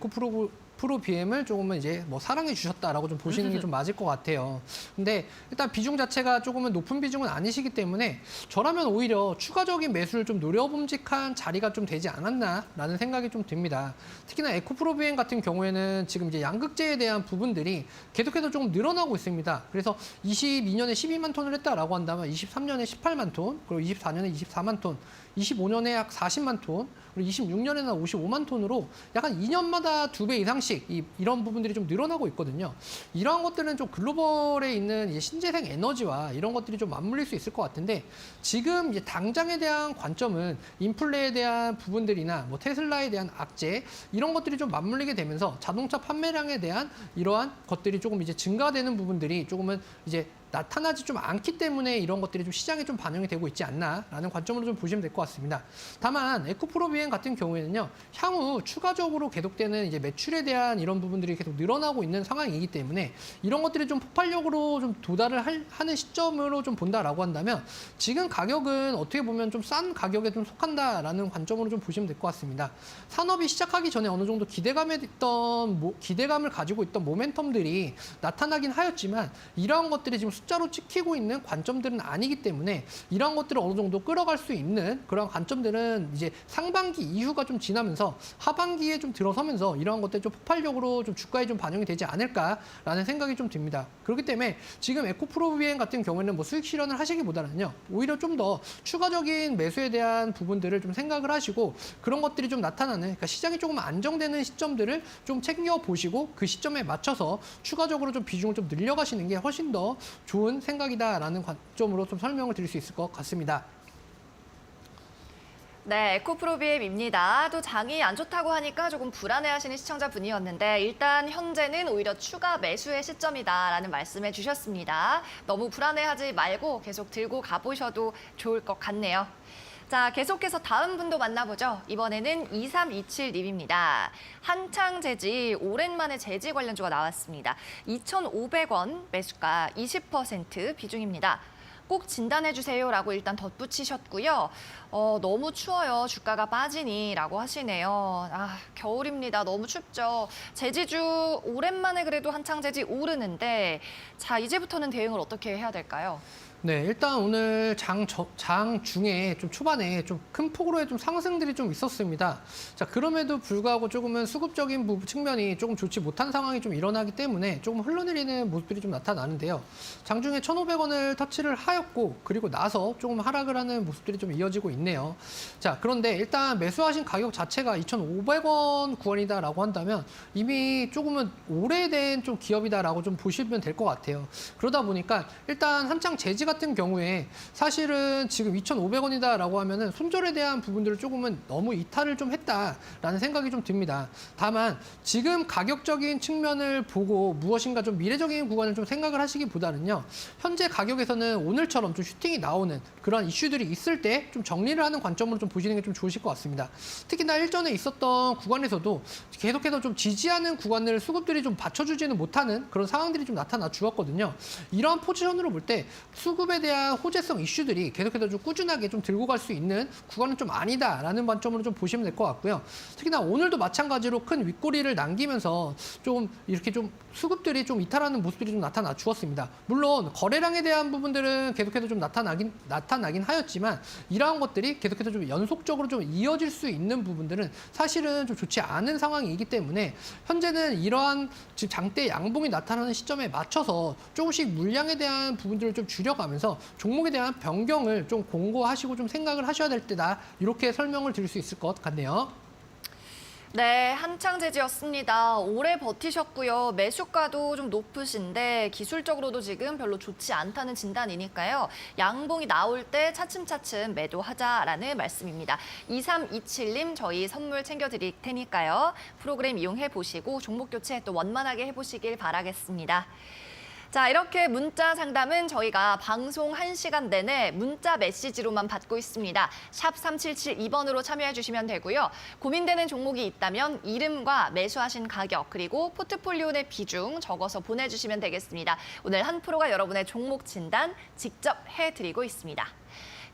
프로 BM을 조금은 이제 뭐 사랑해 주셨다라고 좀 보시는 게 좀 맞을 것 같아요. 근데 일단 비중 자체가 조금은 높은 비중은 아니시기 때문에 저라면 오히려 추가적인 매수를 좀 노려봄직한 자리가 좀 되지 않았나라는 생각이 좀 듭니다. 특히나 에코프로 BM 같은 경우에는 지금 이제 양극재에 대한 부분들이 계속해서 조금 늘어나고 있습니다. 그래서 22년에 12만 톤을 했다라고 한다면 23년에 18만 톤, 그리고 24년에 24만 톤, 25년에 약 40만 톤, 그리고 26년에는 55만 톤으로 약간 2년마다 2배 이상씩 이런 부분들이 좀 늘어나고 있거든요. 이러한 것들은 좀 글로벌에 있는 이제 신재생 에너지와 이런 것들이 좀 맞물릴 수 있을 것 같은데 지금 이제 당장에 대한 관점은 인플레에 대한 부분들이나 뭐 테슬라에 대한 악재 이런 것들이 좀 맞물리게 되면서 자동차 판매량에 대한 이러한 것들이 조금 이제 증가되는 부분들이 조금은 이제 나타나지 좀 않기 때문에 이런 것들이 좀 시장에 좀 반영이 되고 있지 않나라는 관점으로 좀 보시면 될 것 같습니다. 다만 에코프로 BM 같은 경우에는요, 향후 추가적으로 계속되는 이제 매출에 대한 이런 부분들이 계속 늘어나고 있는 상황이기 때문에 이런 것들이 좀 폭발력으로 좀 도달을 하는 시점으로 좀 본다라고 한다면 지금 가격은 어떻게 보면 좀 싼 가격에 좀 속한다라는 관점으로 좀 보시면 될 것 같습니다. 산업이 시작하기 전에 어느 정도 기대감을 가지고 있던 모멘텀들이 나타나긴 하였지만 이러한 것들이 지금 숫자로 찍히고 있는 관점들은 아니기 때문에 이런 것들을 어느 정도 끌어갈 수 있는 그런 관점들은 이제 상반기 이후가 좀 지나면서 하반기에 좀 들어서면서 이러한 것들이 좀 폭발적으로 좀 주가에 좀 반영이 되지 않을까라는 생각이 좀 듭니다. 그렇기 때문에 지금 에코프로 BM 같은 경우에는 뭐 수익 실현을 하시기보다는요, 오히려 좀 더 추가적인 매수에 대한 부분들을 좀 생각을 하시고 그런 것들이 좀 나타나는, 그러니까 시장이 조금 안정되는 시점들을 좀 챙겨보시고 그 시점에 맞춰서 추가적으로 좀 비중을 좀 늘려가시는 게 훨씬 더 좋은 생각이다라는 관점으로 좀 설명을 드릴 수 있을 것 같습니다. 네, 에코프로 BM입니다. 또 장이 안 좋다고 하니까 조금 불안해하시는 시청자분이었는데 일단 현재는 오히려 추가 매수의 시점이다라는 말씀해 주셨습니다. 너무 불안해하지 말고 계속 들고 가보셔도 좋을 것 같네요. 자, 계속해서 다음 분도 만나보죠. 이번에는 2327님입니다. 한창재지, 오랜만에 재지 관련주가 나왔습니다. 2,500원 매수가 20% 비중입니다. 꼭 진단해주세요라고 일단 덧붙이셨고요. 너무 추워요. 주가가 빠지니라고 하시네요. 아, 겨울입니다. 너무 춥죠. 재지주 오랜만에 그래도 한창재지 오르는데 자, 이제부터는 대응을 어떻게 해야 될까요? 네, 일단 오늘 장 중에 좀 초반에 좀 큰 폭으로의 좀 상승들이 좀 있었습니다. 자, 그럼에도 불구하고 조금은 수급적인 측면이 조금 좋지 못한 상황이 좀 일어나기 때문에 조금 흘러내리는 모습들이 좀 나타나는데요. 장중에 1,500원을 터치를 하였고, 그리고 나서 조금 하락을 하는 모습들이 좀 이어지고 있네요. 자, 그런데 일단 매수하신 가격 자체가 2,500원 구간이다라고 한다면 이미 조금은 오래된 좀 기업이다라고 좀 보시면 될 것 같아요. 그러다 보니까 일단 한창 재지 같은 경우에 사실은 지금 2,500원이다라고 하면은 손절에 대한 부분들을 조금은 너무 이탈을 좀 했다라는 생각이 좀 듭니다. 다만 지금 가격적인 측면을 보고 무엇인가 좀 미래적인 구간을 좀 생각을 하시기보다는요. 현재 가격에서는 오늘처럼 좀 슈팅이 나오는 그런 이슈들이 있을 때 좀 정리를 하는 관점으로 좀 보시는 게 좀 좋으실 것 같습니다. 특히나 일전에 있었던 구간에서도 계속해서 좀 지지하는 구간을 수급들이 좀 받쳐주지는 못하는 그런 상황들이 좀 나타나 주었거든요. 이러한 포지션으로 볼 때 수급에 대한 호재성 이슈들이 계속해서 좀 꾸준하게 좀 들고 갈 수 있는 구간은 좀 아니다라는 관점으로 좀 보시면 될 것 같고요. 특히나 오늘도 마찬가지로 큰 윗꼬리를 남기면서 좀 이렇게 좀 수급들이 좀 이탈하는 모습들이 좀 나타나 주었습니다. 물론 거래량에 대한 부분들은 계속해서 좀 나타나긴 하였지만 이러한 것들이 계속해서 좀 연속적으로 좀 이어질 수 있는 부분들은 사실은 좀 좋지 않은 상황이기 때문에 현재는 이러한 지금 장대 양봉이 나타나는 시점에 맞춰서 조금씩 물량에 대한 부분들을 좀 줄여가면서 종목에 대한 변경을 좀 공고하시고 좀 생각을 하셔야 될 때다. 이렇게 설명을 드릴 수 있을 것 같네요. 네, 한창재지였습니다. 오래 버티셨고요. 매수가도 좀 높으신데 기술적으로도 지금 별로 좋지 않다는 진단이니까요. 양봉이 나올 때 차츰차츰 매도하자라는 말씀입니다. 2327님 저희 선물 챙겨드릴 테니까요. 프로그램 이용해 보시고 종목 교체 또 원만하게 해보시길 바라겠습니다. 자, 이렇게 문자 상담은 저희가 방송 1시간 내내 문자 메시지로만 받고 있습니다. 샵 3772번으로 참여해 주시면 되고요. 고민되는 종목이 있다면 이름과 매수하신 가격 그리고 포트폴리오 내 비중 적어서 보내주시면 되겠습니다. 오늘 한 프로가 여러분의 종목 진단 직접 해드리고 있습니다.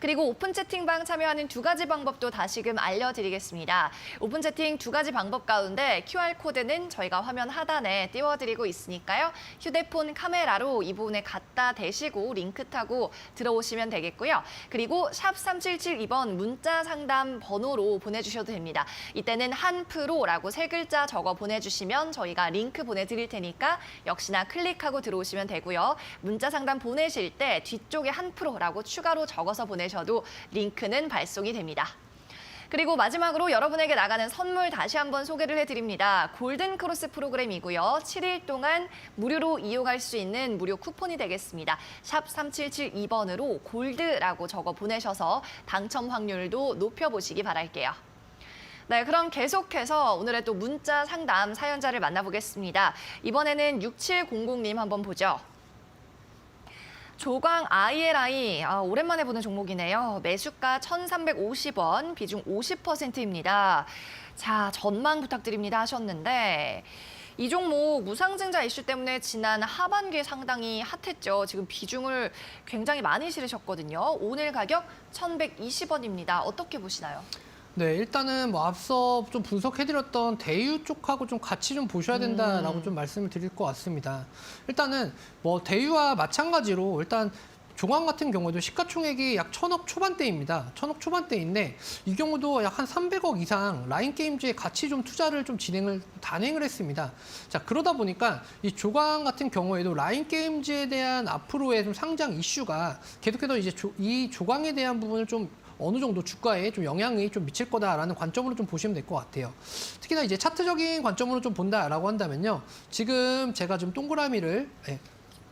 그리고 오픈 채팅방 참여하는 두 가지 방법도 다시금 알려드리겠습니다. 오픈 채팅 두 가지 방법 가운데 QR코드는 저희가 화면 하단에 띄워드리고 있으니까요. 휴대폰 카메라로 이 부분에 갖다 대시고 링크 타고 들어오시면 되겠고요. 그리고 샵 3772번 문자 상담 번호로 보내주셔도 됩니다. 이때는 한프로라고 세 글자 적어 보내주시면 저희가 링크 보내드릴 테니까 역시나 클릭하고 들어오시면 되고요. 문자 상담 보내실 때 뒤쪽에 한프로라고 추가로 적어서 보내셔도 링크는 발송이 됩니다. 그리고 마지막으로 여러분에게 나가는 선물 다시 한번 소개를 해드립니다. 골든 크로스 프로그램이고요. 7일 동안 무료로 이용할 수 있는 무료 쿠폰이 되겠습니다. 샵 3772번으로 골드라고 적어 보내셔서 당첨 확률도 높여보시기 바랄게요. 네, 그럼 계속해서 오늘의 또 문자 상담 사연자를 만나보겠습니다. 이번에는 6700님 한번 보죠. 조광 ILI, 오랜만에 보는 종목이네요. 매수가 1,350원, 비중 50%입니다. 자, 전망 부탁드립니다 하셨는데 이 종목 무상증자 이슈 때문에 지난 하반기에 상당히 핫했죠. 지금 비중을 굉장히 많이 실으셨거든요. 오늘 가격 1,120원입니다. 어떻게 보시나요? 네, 일단은 뭐 앞서 좀 분석해드렸던 대유 쪽하고 좀 같이 좀 보셔야 된다라고 좀 말씀을 드릴 것 같습니다. 일단은 뭐 대유와 마찬가지로 일단 조광 같은 경우에도 시가총액이 약 1,000억 초반대입니다. 1,000억 초반대인데 이 경우도 약 한 300억 이상 라인게임즈에 같이 좀 투자를 좀 단행을 했습니다. 자, 그러다 보니까 이 조광 같은 경우에도 라인게임즈에 대한 앞으로의 좀 상장 이슈가 계속해서 이제 이 조광에 대한 부분을 좀 어느 정도 주가에 좀 영향이 좀 미칠 거다라는 관점으로 좀 보시면 될 것 같아요. 특히나 이제 차트적인 관점으로 좀 본다라고 한다면요. 지금 제가 좀 동그라미를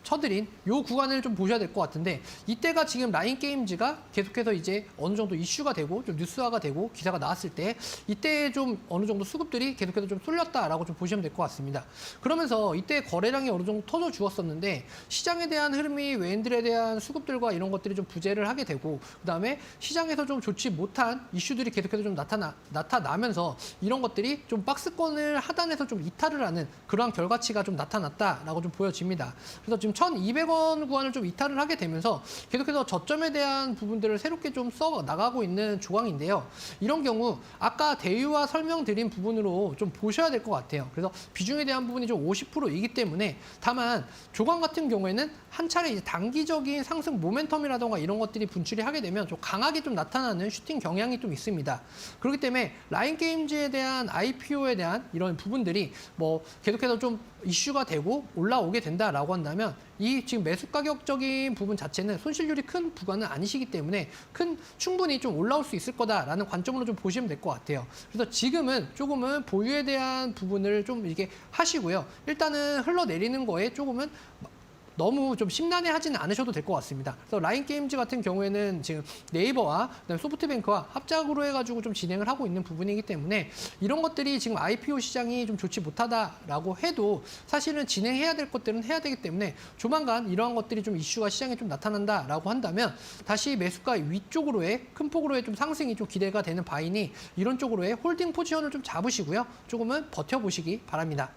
쳐드린 이 구간을 좀 보셔야 될 것 같은데 이때가 지금 라인게임즈가 계속해서 이제 어느 정도 이슈가 되고 좀 뉴스화가 되고 기사가 나왔을 때 이때 좀 어느 정도 수급들이 계속해서 좀 쏠렸다라고 좀 보시면 될 것 같습니다. 그러면서 이때 거래량이 어느 정도 터져 주었었는데 시장에 대한 흐름이 외인들에 대한 수급들과 이런 것들이 좀 부재를 하게 되고 그다음에 시장에서 좀 좋지 못한 이슈들이 계속해서 좀 나타나면서 이런 것들이 좀 박스권을 하단에서 좀 이탈을 하는 그러한 결과치가 좀 나타났다라고 좀 보여집니다. 그래서 지금 1,200원 구간을 좀 이탈을 하게 되면서 계속해서 저점에 대한 부분들을 새롭게 좀 써 나가고 있는 조광인데요. 이런 경우 아까 대유와 설명드린 부분으로 좀 보셔야 될 것 같아요. 그래서 비중에 대한 부분이 좀 50%이기 때문에 다만 조광 같은 경우에는 한 차례 이제 단기적인 상승 모멘텀이라던가 이런 것들이 분출이 하게 되면 좀 강하게 좀 나타나는 슈팅 경향이 좀 있습니다. 그렇기 때문에 라인게임즈에 대한 IPO에 대한 이런 부분들이 뭐 계속해서 좀 이슈가 되고 올라오게 된다라고 한다면 이 지금 매수 가격적인 부분 자체는 손실률이 큰 구간은 아니시기 때문에 충분히 좀 올라올 수 있을 거다라는 관점으로 좀 보시면 될 것 같아요. 그래서 지금은 조금은 보유에 대한 부분을 좀 이렇게 하시고요. 일단은 흘러내리는 거에 조금은 너무 좀 심란해하지는 않으셔도 될 것 같습니다. 그래서 라인게임즈 같은 경우에는 지금 네이버와 그다음에 소프트뱅크와 합작으로 해가지고 좀 진행을 하고 있는 부분이기 때문에 이런 것들이 지금 IPO 시장이 좀 좋지 못하다라고 해도 사실은 진행해야 될 것들은 해야 되기 때문에 조만간 이러한 것들이 좀 이슈가 시장에 좀 나타난다라고 한다면 다시 매수가 위쪽으로의 큰 폭으로의 좀 상승이 좀 기대가 되는 바이니 이런 쪽으로의 홀딩 포지션을 좀 잡으시고요. 조금은 버텨보시기 바랍니다.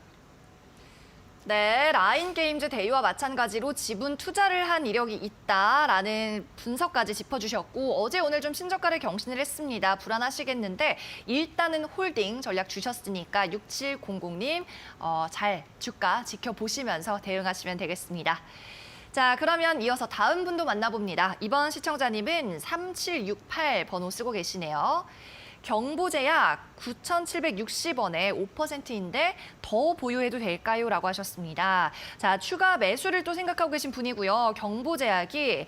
네, 라인게임즈 대유와 마찬가지로 지분 투자를 한 이력이 있다라는 분석까지 짚어주셨고 어제 오늘 좀 신저가를 경신을 했습니다. 불안하시겠는데 일단은 홀딩 전략 주셨으니까 6700님 잘 주가 지켜보시면서 대응하시면 되겠습니다. 자, 그러면 이어서 다음 분도 만나봅니다. 이번 시청자님은 3768 번호 쓰고 계시네요. 경보제약 9,760원에 5%인데 더 보유해도 될까요? 라고 하셨습니다. 자, 추가 매수를 또 생각하고 계신 분이고요. 경보제약이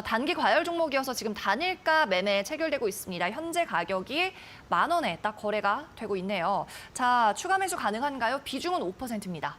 단기 과열 종목이어서 지금 단일가 매매 체결되고 있습니다. 현재 가격이 10,000원에 딱 거래가 되고 있네요. 자, 추가 매수 가능한가요? 비중은 5%입니다.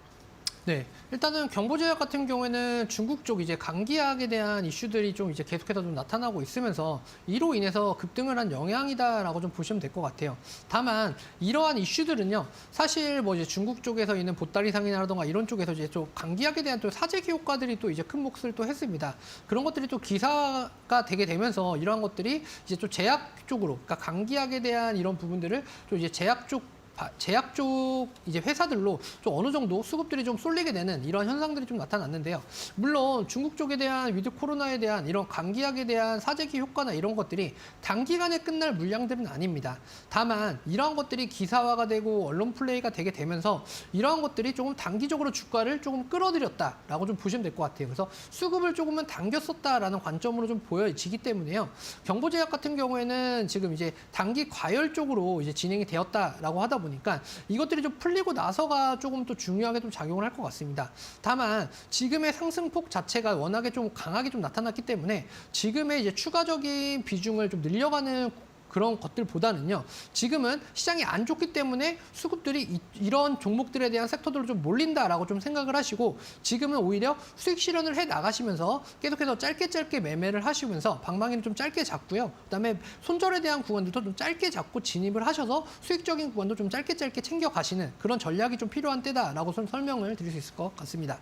네, 일단은 경보제약 같은 경우에는 중국 쪽 이제 감기약에 대한 이슈들이 좀 이제 계속해서 좀 나타나고 있으면서 이로 인해서 급등을 한 영향이다라고 좀 보시면 될 것 같아요. 다만 이러한 이슈들은요, 사실 뭐 이제 중국 쪽에서 있는 보따리상이라던가 이런 쪽에서 이제 좀 감기약에 대한 또 사재기 효과들이 또 이제 큰 몫을 또 했습니다. 그런 것들이 또 기사가 되게 되면서 이러한 것들이 이제 좀 제약 쪽으로, 그러니까 감기약에 대한 이런 부분들을 좀 이제 제약 쪽 제약 쪽 이제 회사들로 좀 어느 정도 수급들이 좀 쏠리게 되는 이런 현상들이 좀 나타났는데요. 물론 중국 쪽에 대한 위드 코로나에 대한 이런 감기약에 대한 사재기 효과나 이런 것들이 단기간에 끝날 물량들은 아닙니다. 다만 이러한 것들이 기사화가 되고 언론 플레이가 되게 되면서 이러한 것들이 조금 단기적으로 주가를 조금 끌어들였다라고 좀 보시면 될 것 같아요. 그래서 수급을 조금은 당겼었다라는 관점으로 좀 보여지기 때문에요. 경보제약 같은 경우에는 지금 이제 단기 과열 쪽으로 이제 진행이 되었다라고 하다 보니까 이것들이 좀 풀리고 나서가 조금 또 중요하게 좀 작용을 할 것 같습니다. 다만 지금의 상승폭 자체가 워낙에 좀 강하게 좀 나타났기 때문에 지금의 이제 추가적인 비중을 좀 늘려가는 그런 것들보다는요. 지금은 시장이 안 좋기 때문에 수급들이 이런 종목들에 대한 섹터들로 좀 몰린다라고 좀 생각을 하시고 지금은 오히려 수익 실현을 해 나가시면서 계속해서 짧게 매매를 하시면서 방망이를 좀 짧게 잡고요. 그다음에 손절에 대한 구간들도 좀 짧게 잡고 진입을 하셔서 수익적인 구간도 좀 짧게 챙겨 가시는 그런 전략이 좀 필요한 때다라고 좀 설명을 드릴 수 있을 것 같습니다.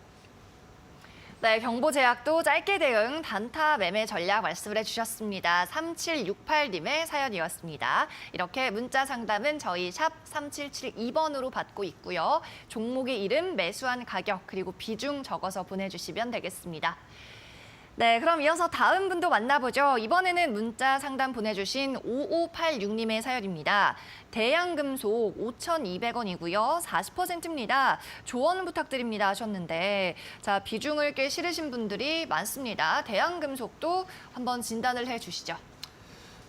네, 경보제약도 짧게 대응 단타 매매 전략 말씀을 해주셨습니다. 3768님의 사연이었습니다. 이렇게 문자 상담은 저희 샵 3772번으로 받고 있고요. 종목의 이름, 매수한 가격, 그리고 비중 적어서 보내주시면 되겠습니다. 네, 그럼 이어서 다음 분도 만나보죠. 이번에는 문자 상담 보내주신 5586님의 사연입니다. 대양금속 5,200원이고요. 40%입니다. 조언 부탁드립니다 하셨는데 자 비중을 꽤 실으신 분들이 많습니다. 대양금속도 한번 진단을 해주시죠.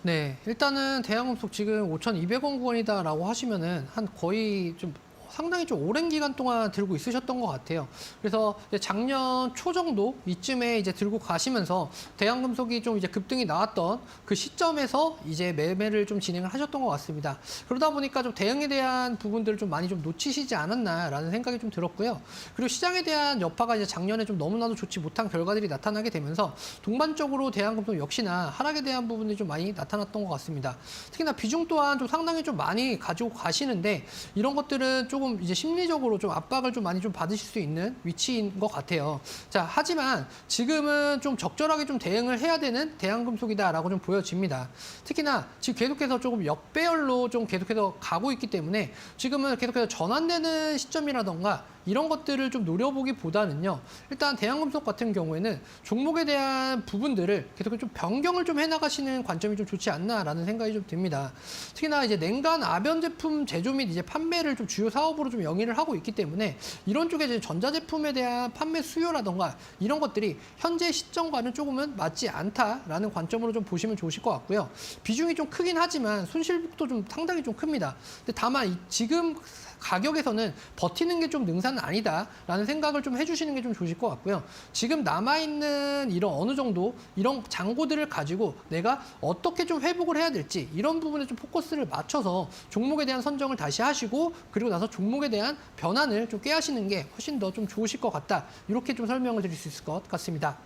네, 일단은 대양금속 지금 5,200원 구간이다라고 하시면은 한 거의 좀 상당히 좀 오랜 기간 동안 들고 있으셨던 것 같아요. 그래서 이제 작년 초 정도 이쯤에 이제 들고 가시면서 대양금속이 좀 이제 급등이 나왔던 그 시점에서 이제 매매를 좀 진행을 하셨던 것 같습니다. 그러다 보니까 좀 대응에 대한 부분들을 좀 많이 좀 놓치시지 않았나라는 생각이 좀 들었고요. 그리고 시장에 대한 여파가 이제 작년에 좀 너무나도 좋지 못한 결과들이 나타나게 되면서 동반적으로 대양금속 역시나 하락에 대한 부분이 좀 많이 나타났던 것 같습니다. 특히나 비중 또한 좀 상당히 좀 많이 가지고 가시는데 이런 것들은 조금 이제 심리적으로 좀 압박을 좀 많이 좀 받으실 수 있는 위치인 것 같아요. 자, 하지만 지금은 좀 적절하게 좀 대응을 해야 되는 대양금속이다라고 좀 보여집니다. 특히나 지금 계속해서 조금 역배열로 좀 계속해서 가고 있기 때문에 지금은 계속해서 전환되는 시점이라던가 이런 것들을 좀 노려보기보다는요. 일단 대양금속 같은 경우에는 종목에 대한 부분들을 계속 좀 변경을 좀 해나가시는 관점이 좀 좋지 않나라는 생각이 좀 듭니다. 특히나 이제 냉간 아변 제품 제조 및 이제 판매를 좀 주요 사업으로 좀 영위를 하고 있기 때문에 이런 쪽에 이제 전자제품에 대한 판매 수요라던가 이런 것들이 현재 시점과는 조금은 맞지 않다라는 관점으로 좀 보시면 좋으실 것 같고요. 비중이 좀 크긴 하지만 손실도 좀 상당히 좀 큽니다. 근데 다만 지금 가격에서는 버티는 게 좀 능사는 아니다라는 생각을 좀 해주시는 게 좀 좋으실 것 같고요. 지금 남아있는 이런 어느 정도 이런 잔고들을 가지고 내가 어떻게 좀 회복을 해야 될지 이런 부분에 좀 포커스를 맞춰서 종목에 대한 선정을 다시 하시고 그리고 나서 종목에 대한 변환을 좀 꾀하시는 게 훨씬 더 좀 좋으실 것 같다. 이렇게 좀 설명을 드릴 수 있을 것 같습니다.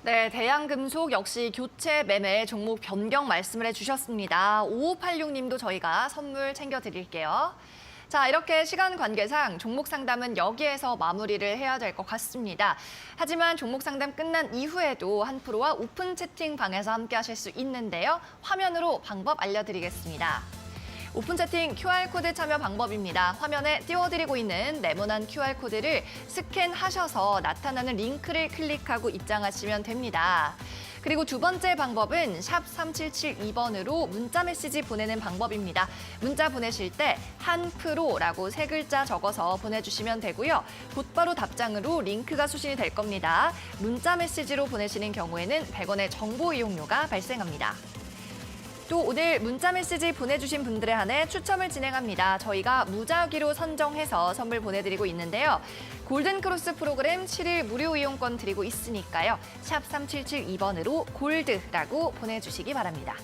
네, 대양금속 역시 교체 매매 종목 변경 말씀을 해주셨습니다. 5586님도 저희가 선물 챙겨드릴게요. 자, 이렇게 시간 관계상 종목 상담은 여기에서 마무리를 해야 될 것 같습니다. 하지만 종목 상담 끝난 이후에도 한프로와 오픈 채팅방에서 함께 하실 수 있는데요. 화면으로 방법 알려드리겠습니다. 오픈 채팅 QR코드 참여 방법입니다. 화면에 띄워드리고 있는 네모난 QR코드를 스캔하셔서 나타나는 링크를 클릭하고 입장하시면 됩니다. 그리고 두 번째 방법은 샵 3772번으로 문자 메시지 보내는 방법입니다. 문자 보내실 때 한프로라고 세 글자 적어서 보내주시면 되고요. 곧바로 답장으로 링크가 수신이 될 겁니다. 문자 메시지로 보내시는 경우에는 100원의 정보 이용료가 발생합니다. 또 오늘 문자 메시지 보내주신 분들에 한해 추첨을 진행합니다. 저희가 무작위로 선정해서 선물 보내드리고 있는데요. 골든크로스 프로그램 7일 무료 이용권 드리고 있으니까요. 샵 3772번으로 골드라고 보내주시기 바랍니다.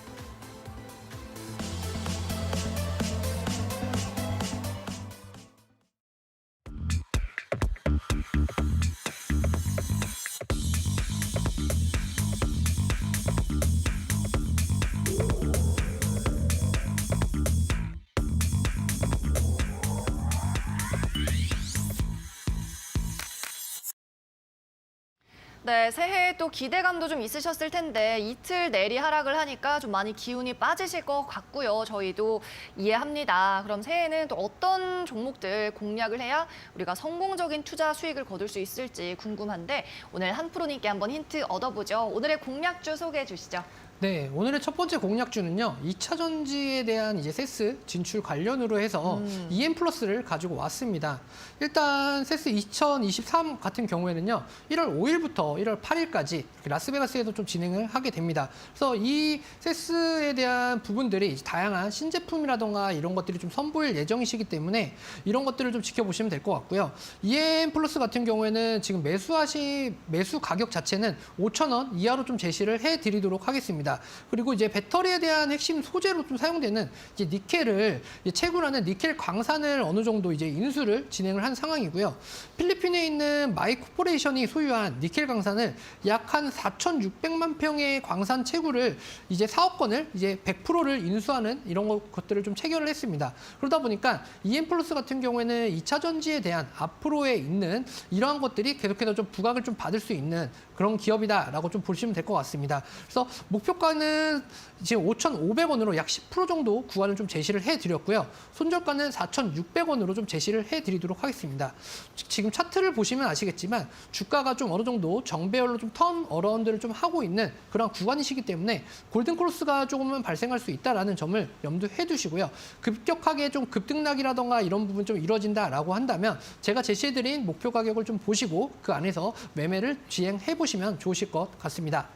네, 새해에 또 기대감도 좀 있으셨을 텐데 이틀 내리 하락을 하니까 좀 많이 기운이 빠지실 것 같고요. 저희도 이해합니다. 그럼 새해에는 또 어떤 종목들 공략을 해야 우리가 성공적인 투자 수익을 거둘 수 있을지 궁금한데 오늘 한프로님께 한번 힌트 얻어보죠. 오늘의 공략주 소개해 주시죠. 네, 오늘의 첫 번째 공략주는요. 2차 전지에 대한 이제 세스 진출 관련으로 해서 EM 플러스를 가지고 왔습니다. 일단 세스 2023 같은 경우에는요. 1월 5일부터 1월 8일까지 라스베가스에서 좀 진행을 하게 됩니다. 그래서 이 세스에 대한 부분들이 이제 다양한 신제품이라던가 이런 것들이 좀 선보일 예정이시기 때문에 이런 것들을 좀 지켜보시면 될 것 같고요. EM 플러스 같은 경우에는 지금 매수 가격 자체는 5,000원 이하로 좀 제시를 해드리도록 하겠습니다. 그리고 이제 배터리에 대한 핵심 소재로 좀 사용되는 이제 니켈을 이제 채굴하는 니켈 광산을 어느 정도 이제 인수를 진행을 한 상황이고요. 필리핀에 있는 마이 코퍼레이션이 소유한 니켈 광산을 약 한 4,600만 평의 광산 채굴을 이제 사업 건을 이제 100%를 인수하는 이런 것들을 좀 체결을 했습니다. 그러다 보니까 EM 플러스 같은 경우에는 2차 전지에 대한 앞으로에 있는 이러한 것들이 계속해서 좀 부각을 좀 받을 수 있는 그런 기업이다라고 좀 보시면 될 것 같습니다. 그래서 목표가는 지금 5,500원으로 약 10% 정도 구간을 좀 제시를 해드렸고요. 손절가는 4,600원으로 좀 제시를 해드리도록 하겠습니다. 지금 차트를 보시면 아시겠지만 주가가 좀 어느 정도 정배열로 좀 턴 어라운드를 좀 하고 있는 그런 구간이시기 때문에 골든 크로스가 조금은 발생할 수 있다라는 점을 염두해 두시고요. 급격하게 좀 급등락이라던가 이런 부분 좀 이루어진다라고 한다면 제가 제시해드린 목표 가격을 좀 보시고 그 안에서 매매를 진행해 보시면 좋으실 것 같습니다.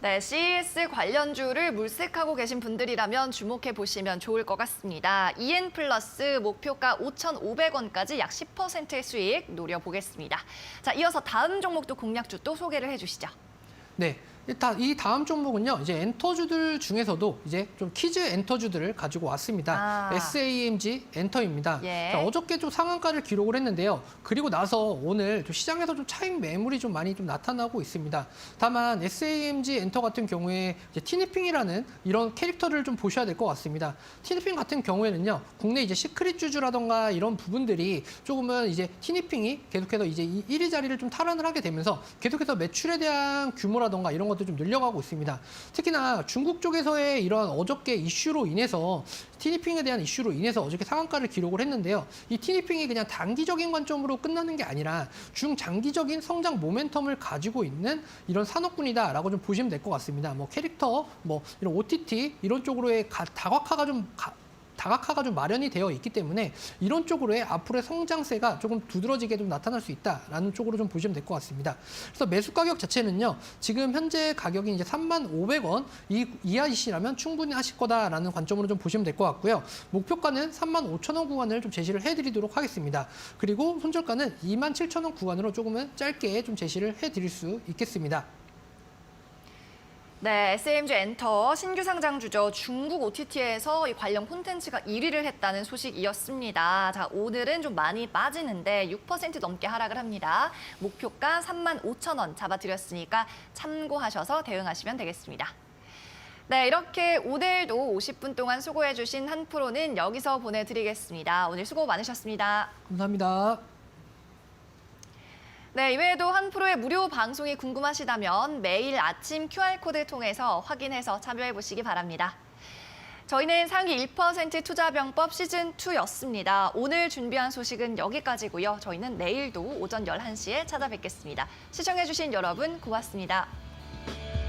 네, CES 관련주를 물색하고 계신 분들이라면 주목해 보시면 좋을 것 같습니다. EN 플러스 목표가 5,500원까지 약 10%의 수익 노려보겠습니다. 자, 이어서 다음 종목도 공략주 또 소개를 해주시죠. 네. 이 다음 종목은요, 이제 엔터주들 중에서도 이제 좀 키즈 엔터주들을 가지고 왔습니다. SAMG 엔터입니다. 예. 자, 어저께 좀 상한가를 기록을 했는데요. 그리고 나서 오늘 좀 시장에서 좀 차익 매물이 좀 많이 좀 나타나고 있습니다. 다만 SAMG 엔터 같은 경우에 이제 티니핑이라는 이런 캐릭터를 좀 보셔야 될 것 같습니다. 티니핑 같은 경우에는요, 국내 이제 시크릿 주주라던가 이런 부분들이 조금은 이제 티니핑이 계속해서 이제 이 1위 자리를 좀 탈환을 하게 되면서 계속해서 매출에 대한 규모라던가 이런 것도 좀 늘려가고 있습니다. 특히나 중국 쪽에서의 이런 어저께 이슈로 인해서 티니핑에 대한 이슈로 인해서 어저께 상한가를 기록을 했는데요. 이 티니핑이 그냥 단기적인 관점으로 끝나는 게 아니라 중장기적인 성장 모멘텀을 가지고 있는 이런 산업군이다라고 좀 보시면 될 것 같습니다. 뭐 캐릭터, 뭐 이런 OTT 이런 쪽으로의 다각화가 좀 마련이 되어 있기 때문에 이런 쪽으로의 앞으로의 성장세가 조금 두드러지게 좀 나타날 수 있다라는 쪽으로 좀 보시면 될 것 같습니다. 그래서 매수 가격 자체는요, 지금 현재 가격이 이제 35,500원 이하이시라면 충분히 하실 거다라는 관점으로 좀 보시면 될 것 같고요. 목표가는 35,000원 구간을 좀 제시를 해드리도록 하겠습니다. 그리고 손절가는 27,000원 구간으로 조금은 짧게 좀 제시를 해드릴 수 있겠습니다. 네, SAMG 엔터 신규 상장주죠. 중국 OTT에서 이 관련 콘텐츠가 1위를 했다는 소식이었습니다. 자, 오늘은 좀 많이 빠지는데 6% 넘게 하락을 합니다. 목표가 35,000원 잡아드렸으니까 참고하셔서 대응하시면 되겠습니다. 네, 이렇게 오늘도 50분 동안 수고해주신 한프로는 여기서 보내드리겠습니다. 오늘 수고 많으셨습니다. 감사합니다. 네, 이외에도 한프로의 무료 방송이 궁금하시다면 매일 아침 QR코드 통해서 확인해서 참여해보시기 바랍니다. 저희는 상위 1% 투자병법 시즌2였습니다. 오늘 준비한 소식은 여기까지고요. 저희는 내일도 오전 11시에 찾아뵙겠습니다. 시청해주신 여러분 고맙습니다.